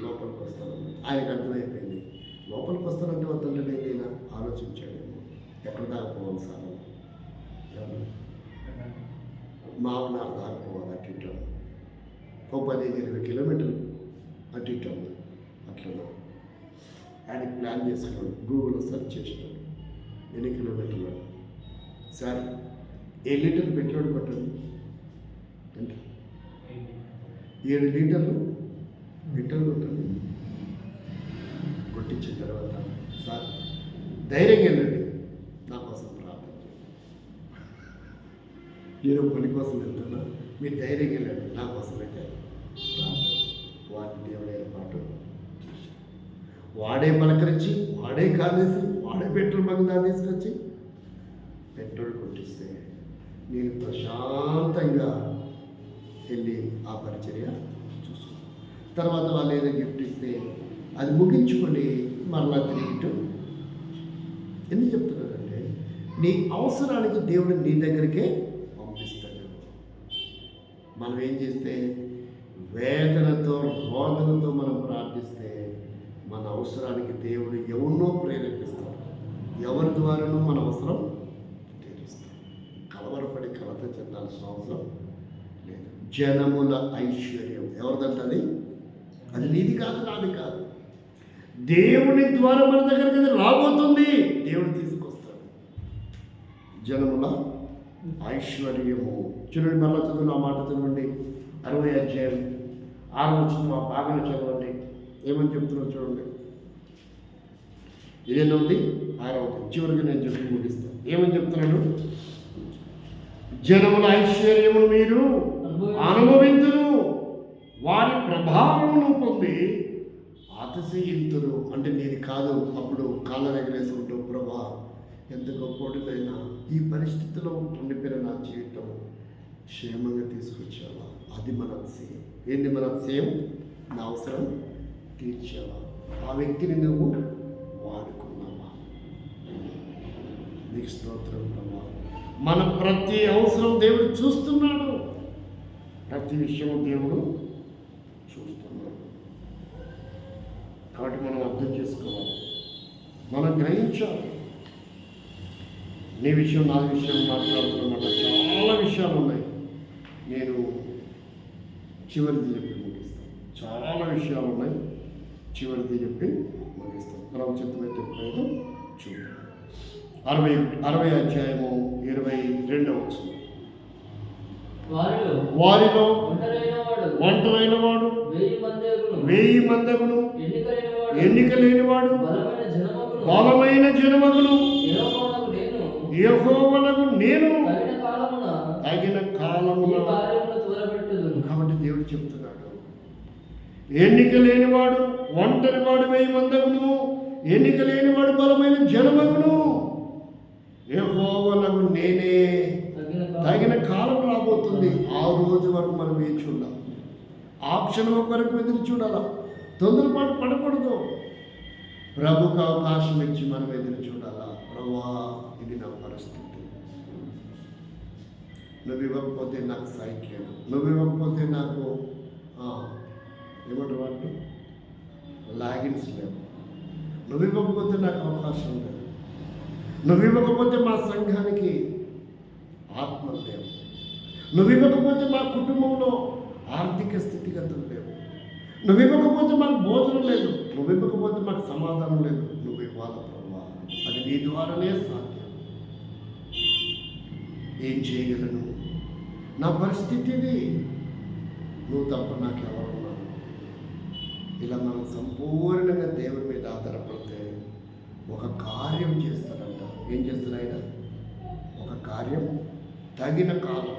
లోపలికి వస్తాను. ఆయనకు అర్థమైపోయింది. లోపలికి వస్తానంటే వద్దంటే నేను ఆలోచించాడేమో, ఎక్కడ దాకా పోవాలి సార్, మామనార్ దాకా పోవాలి, అటు ఇటు ఓ 15-20 కిలోమీటర్లు అటు ఇటు అట్లా. ఆయన ప్లాన్ చేసుకున్నాడు, గూగుల్లో సెర్చ్ చేసినాడు ఎన్ని కిలోమీటర్లు. సార్ 7 లీటర్లు పెట్రోల్ కొట్టండి అంటే 7 లీటర్లు పెట్రోల్ కొట్టండి. కొట్టించిన తర్వాత సార్ ధైర్యంగా వెళ్ళండి, నా కోసం ప్రార్థన చేయండి. నేను పని కోసం వెళ్తున్నా, మీరు ధైర్యంగా వెళ్ళండి, నా కోసం అయితే ప్రార్థన. వాటి దేవుడు ఏర్పాటు చేశాడు. వాడే పలకరించి, వాడే కాలేసి, వాడే పెట్రోల్ బంక్ దాన్ని తీసుకొచ్చి పెట్రోల్ కొట్టిస్తే నేను ప్రశాంతంగా వెళ్ళి ఆ పరిచర్య చూసుకున్నాను. తర్వాత వాళ్ళు ఏదో గిఫ్ట్ ఇస్తే అది ముగించుకొని మరలా తిరిగిట్టు. ఎందుకు చెప్తున్నానంటే నీ అవసరానికి దేవుడు నీ దగ్గరికే పంపిస్తాడు. మనం ఏం చేస్తే వేదనతో రోదనతో మనం ప్రార్థిస్తే మన అవసరానికి దేవుడు ఎవరినో ప్రేరేపిస్తాడు, ఎవరి ద్వారానో మన అవసరం తీరుస్తాడు. కలవరపడి కలత చెందాల్సిన అవసరం లేదు. జనముల ఐశ్వర్యం ఎవరిదంటది? అది నీది కాదు, నాది కాదు. దేవుని ద్వారా మన దగ్గరికి అది రాబోతుంది, దేవుడు తీసుకొస్తాడు. జనముల ఐశ్వర్యము. చూడండి, మళ్ళా చదువు, ఆ మాట చదవండి. 60వ అధ్యాయం 6వ వచనం ఆ భాగం చదవండి. ఏమని చెప్తున్నావు చూడండి. ఇదేనవుతుంది 6వది, చివరికి నేను చెప్పి ముగిస్తాను. ఏమని చెప్తున్నాడు? జనముల ఐశ్వర్యమును మీరు అనుభవింతురు, వారి ప్రభావమును పొంది అతిశయింతురు. అంటే నేను కాదు, అప్పుడు కాళ్ళ దగ్గర వేసుకుంటూ ప్రభా ఎంత గొప్పదైనా ఈ పరిస్థితిలో ఉండిపోయిన నా జీవితం క్షేమంగా తీసుకొచ్చావా, అది మన అతిశయం. ఏంటి మన అతిశయం? నా అవసరం తీర్చావా? ఆ వ్యక్తిని నువ్వు వాడుకున్నావా? నీకు స్తోత్రం ప్రభా. మన ప్రతి అవసరం దేవుడు చూస్తున్నాడు. ప్రతి విషయం దేవుడు చూస్తున్నాడు. కాబట్టి మనం అర్థం చేసుకోవాలి, మనం గ్రహించాలి. నీ విషయం నా విషయం మాట్లాడుతున్నమాట చాలా విషయాలు ఉన్నాయి. నేను చివరిది చెప్పి ముగిస్తాను. చాలా విషయాలు ఉన్నాయి, చివరిది చెప్పి ముగిస్తాను. మనం చిత్తమైతే ఎప్పుడైనా చూద్దాం. 60 అధ్యాయము 22వ వచనం. వారిలో ఒంటరైన వాడు 1000 మందగును, ఎన్నిక లేనివాడు బలమైన జనమగును. యెహోవానగు నేను తగిన కాలమున. కాబట్టి దేవుడు చెప్తున్నాడు, ఎన్నిక లేనివాడు ఒంటరివాడు 1000 మందగును, ఎన్నిక లేనివాడు బలమైన జనమగును. యెహోవానగు నేనే. తగిన కాలం రాబోతుంది. ఆ రోజు వరకు మనం వేచి ఉండాలి. ఆప్షన్ వరకు ఎదురు చూడాలా. తొందరపాటు పడకూడదు. ప్రభుకు అవకాశం ఇచ్చి మనం ఎదురు చూడాలా. ప్రభువా, ఇది నా పరిస్థితి, నువ్వు ఇవ్వకపోతే నాకు సైట్ లేదు, నువ్వు ఇవ్వకపోతే నాకు ఏమంటారు వాటి లాగిన్స్ లేవు, నువ్వు ఇవ్వకపోతే నాకు అవకాశం లేదు, నువ్వు ఇవ్వకపోతే మా సంఘానికి ఆత్మ లేవు, నువ్వు ఇవ్వకపోతే మా కుటుంబంలో ఆర్థిక స్థితిగతులు లేవు, నువ్వు ఇవ్వకపోతే మాకు భోజనం లేదు, నువ్వు ఇవ్వకపోతే మాకు సమాధానం లేదు. నువ్వు ఇవ్వాలి ప్రభా, అది నీ ద్వారానే సాధ్యం. ఏం చేయగలను? నా పరిస్థితి ఇది, నువ్వు తప్ప నాకు ఎవరున్నారు? ఇలా మనం సంపూర్ణంగా దేవుని మీద ఆధారపడితే ఒక కార్యం చేస్తాడంట. ఏం చేస్తాడు ఆయన? ఒక కార్యం తగిన కాలం.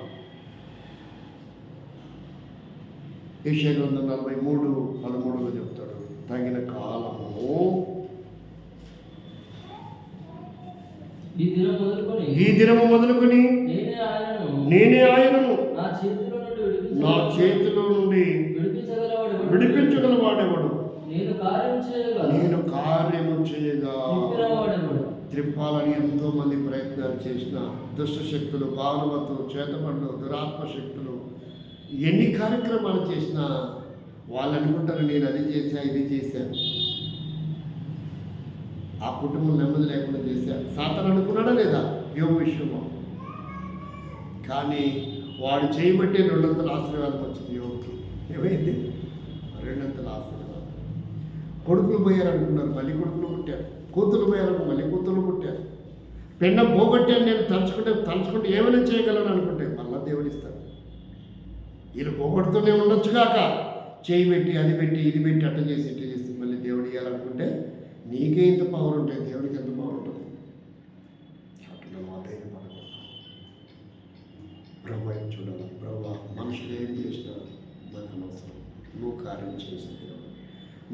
యెషయా గ్రంథం 43:13 చెప్తాడు, తగిన కాలము ఈ దినము మొదలుకొని నేనే ఆయనను నా చేతిలో నుండి విడిపించగలవాడేవాడు, నేను కార్యము చేయగా. త్రిప్పాలని ఎంతో మంది ప్రయత్నాలు చేసిన దుష్ట శక్తులు, భావనవతు, చేతపడులు, దురాత్మ శక్తులు ఎన్ని కార్యక్రమాలు చేసినా వాళ్ళు అనుకుంటారు నేను అది చేశా, ఇది చేశాను. ఆ కుటుంబం నెమ్మది లేకుండా చేశారు. సాతాను అనుకున్నాడా లేదా యోబు విషయంలో? కానీ వాడు చేయబట్టే 200 ఆశీర్వాదం వచ్చింది యోగుకి. ఏమైంది? 200 ఆశీర్వాదం. కొడుకులు పోయారు అనుకున్నారు, మళ్ళీ కొడుకులు పుట్టారు. కూతురు పోయారు, మళ్ళీ కూతురు పుట్టారు. పెండ పోగొట్టాను నేను తలుచుకుంటే ఏమైనా చేయగలను అనుకుంటే మళ్ళా దేవుడు ఇస్తాడు. వీళ్ళు పోగొడుతూనే ఉండొచ్చు కాక చేయి పెట్టి అది పెట్టి ఇది పెట్టి అట్ట చేసి ఇట్ట చేసి మళ్ళీ దేవుడు ఇవ్వాలనుకుంటే నీకే ఇంత పవర్ ఉంటుంది, దేవుడికి ఎంత పవర్ ఉంటుంది. అట్లా మా ధైర్యపడకూడదు. ప్రభు ఏం చూడాలి? ప్రభు మనుషులు ఏం చేసినా నాకు అనవసరం. నువ్వు కార్యం చేసే దేవుడు,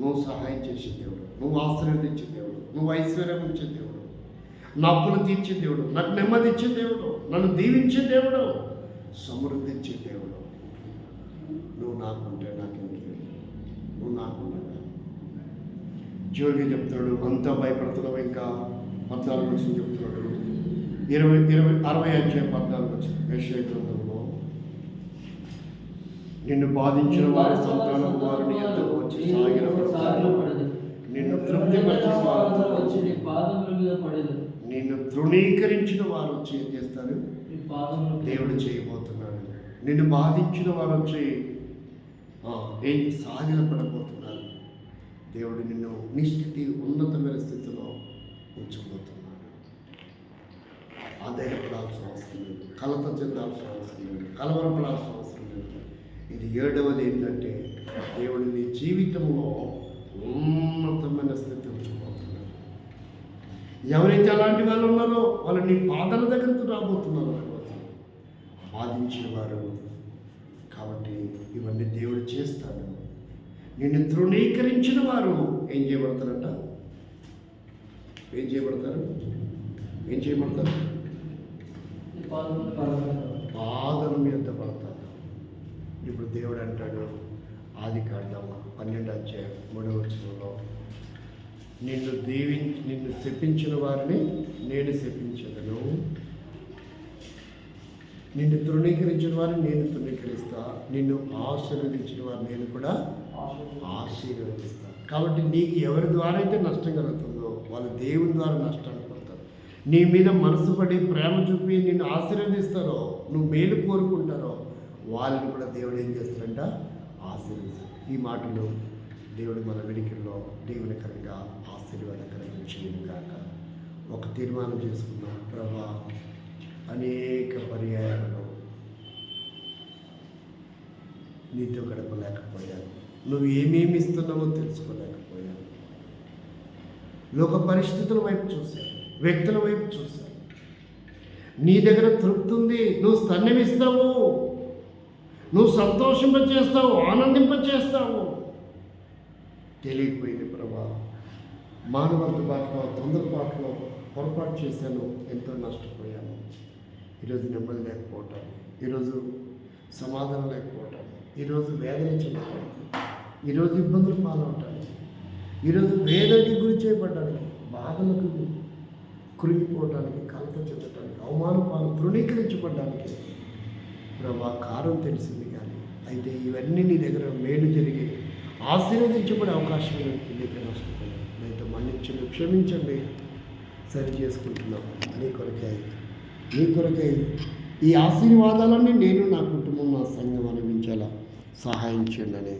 నువ్వు సహాయం చేసే దేవుడు, నువ్వు ఆశీర్వదించే దేవుడు, నువ్వు ఐశ్వర్యం ఇచ్చే దేవుడు, నా అప్పులు తీర్చే దేవుడు, నాకు నెమ్మది ఇచ్చే దేవుడు, నన్ను దీవించే దేవుడు, సమృద్ధి ఇచ్చే దేవుడు. నువ్వు నాకుంటే నాకు ఇంకేం, నువ్వు నాకున్నాగా. చివరికి చెప్తున్నాడు, అంతా భయపడుతున్నావు. ఇంకా 14 వచ్చింది చెప్తున్నాడు. 60 అధ్యాయం 14 వచ్చింది యెషయా గ్రంథంలో. నిన్ను బాధించిన వారి సంతానం వారు నీ యొద్దకు వచ్చి సాగిలపడతారు, నిన్ను తృప్తిపరిచిన వారు వచ్చి నీ పాదముల మీద పడేది, నిన్ను తృణీకరించిన వారు వచ్చి ఏం చేస్తారు? దేవుడు చేయబోతున్నాడు. నిన్ను బాధించిన వారు వచ్చి ఏంటి? సాగిలపడబోతున్నారు. దేవుడు నిన్ను నీ స్థితి ఉన్నతమైన స్థితిలో ఉంచబోతున్నాడు. ఆధారపడాల్సిన అవసరం లేదు, కలత చెందాల్సిన అవసరం లేదు, కలవరపడాల్సిన అవసరం లేదు. ఇది 7వది ఏంటంటే దేవుడు నీ జీవితంలో ఉన్నతమైన స్థితి ఉంచబోతున్నాడు. ఎవరైతే అలాంటి వాళ్ళు ఉన్నారో వాళ్ళు నీ పాదాల దగ్గరకు రాబోతున్నారు. బాధించిన వారు. కాబట్టి ఇవన్నీ దేవుడు చేస్తాడు. నిన్ను తృణీకరించిన వారు ఏం చేయబడతారంట? ఏం చేయబడతారు? పాదం మీద పడతారు. ఇప్పుడు దేవుడు అంటాడు, ఆదికాండము 12:3 నిన్ను శపించిన వారిని నేను శపించదను, నిన్ను తృణీకరించిన వారిని నేను తృణీకరిస్తా, నిన్ను ఆశీర్వదించిన వారిని నేను కూడా ఆశీర్వదిస్తా. కాబట్టి నీకు ఎవరి ద్వారా అయితే నష్టం కలుగుతుందో వాళ్ళు దేవుని ద్వారా నష్టాన్ని పొందుతారు. నీ మీద మనసు పడి ప్రేమ చూపి నిన్ను ఆశీర్వదిస్తారో, నువ్వు మేలు కోరుకుంటారో వాళ్ళని కూడా దేవుడు ఏం చేస్తారంట? ఆశీర్వదిస్తారు. ఈ మాటలు దేవుడు మన వెనుకల్లో దేవునికరంగా ఆశీర్వాదకరంగా చేయను కాక ఒక తీర్మానం చేసుకున్నాం. ప్రభా, అనేక పర్యాయాలలో నీతో గడపలేకపోయాను, నువ్వు ఏమేమి ఇస్తున్నావో తెలుసుకోలేకపోయాను. లోక పరిస్థితుల వైపు చూశాను, వ్యక్తుల వైపు చూశాను. నీ దగ్గర తృప్తి ఉంది, నువ్వు స్తన్యమిస్తావు, నువ్వు సంతోషింపచేస్తావు, ఆనందింపచేస్తావు. తెలియకపోయింది ప్రభా, మానవర్గపాటులో తొందరపాటులో పొరపాటు చేశాను, ఎంతో నష్టపోయాను. ఈరోజు నెమ్మది లేకపోవటానికి, ఈరోజు సమాధానం లేకపోవటానికి, ఈరోజు వేదన చెందడానికి, ఈరోజు ఇబ్బందులు పాలవటానికి, ఈరోజు వేదనకి గురి చేయబడటానికి, బాధలకు కురిగిపోవటానికి, కలత చెందటానికి, అవమానపాలు తృణీకరించబడడానికి ప్రభా కారం తెలిసింది. కానీ అయితే ఇవన్నీ నీ దగ్గర మేలు జరిగి ఆశీర్వదించబడే అవకాశం తెలియక నష్టపోయాను. అయితే మన్నించండి, క్షమించండి, సరి చేసుకుంటున్నాం. నీ కొరకై ఈ ఆశీర్వాదాలన్నీ నేను, నా కుటుంబం, నా సంఘం అనుభవించేలా సహాయం చేయండి అని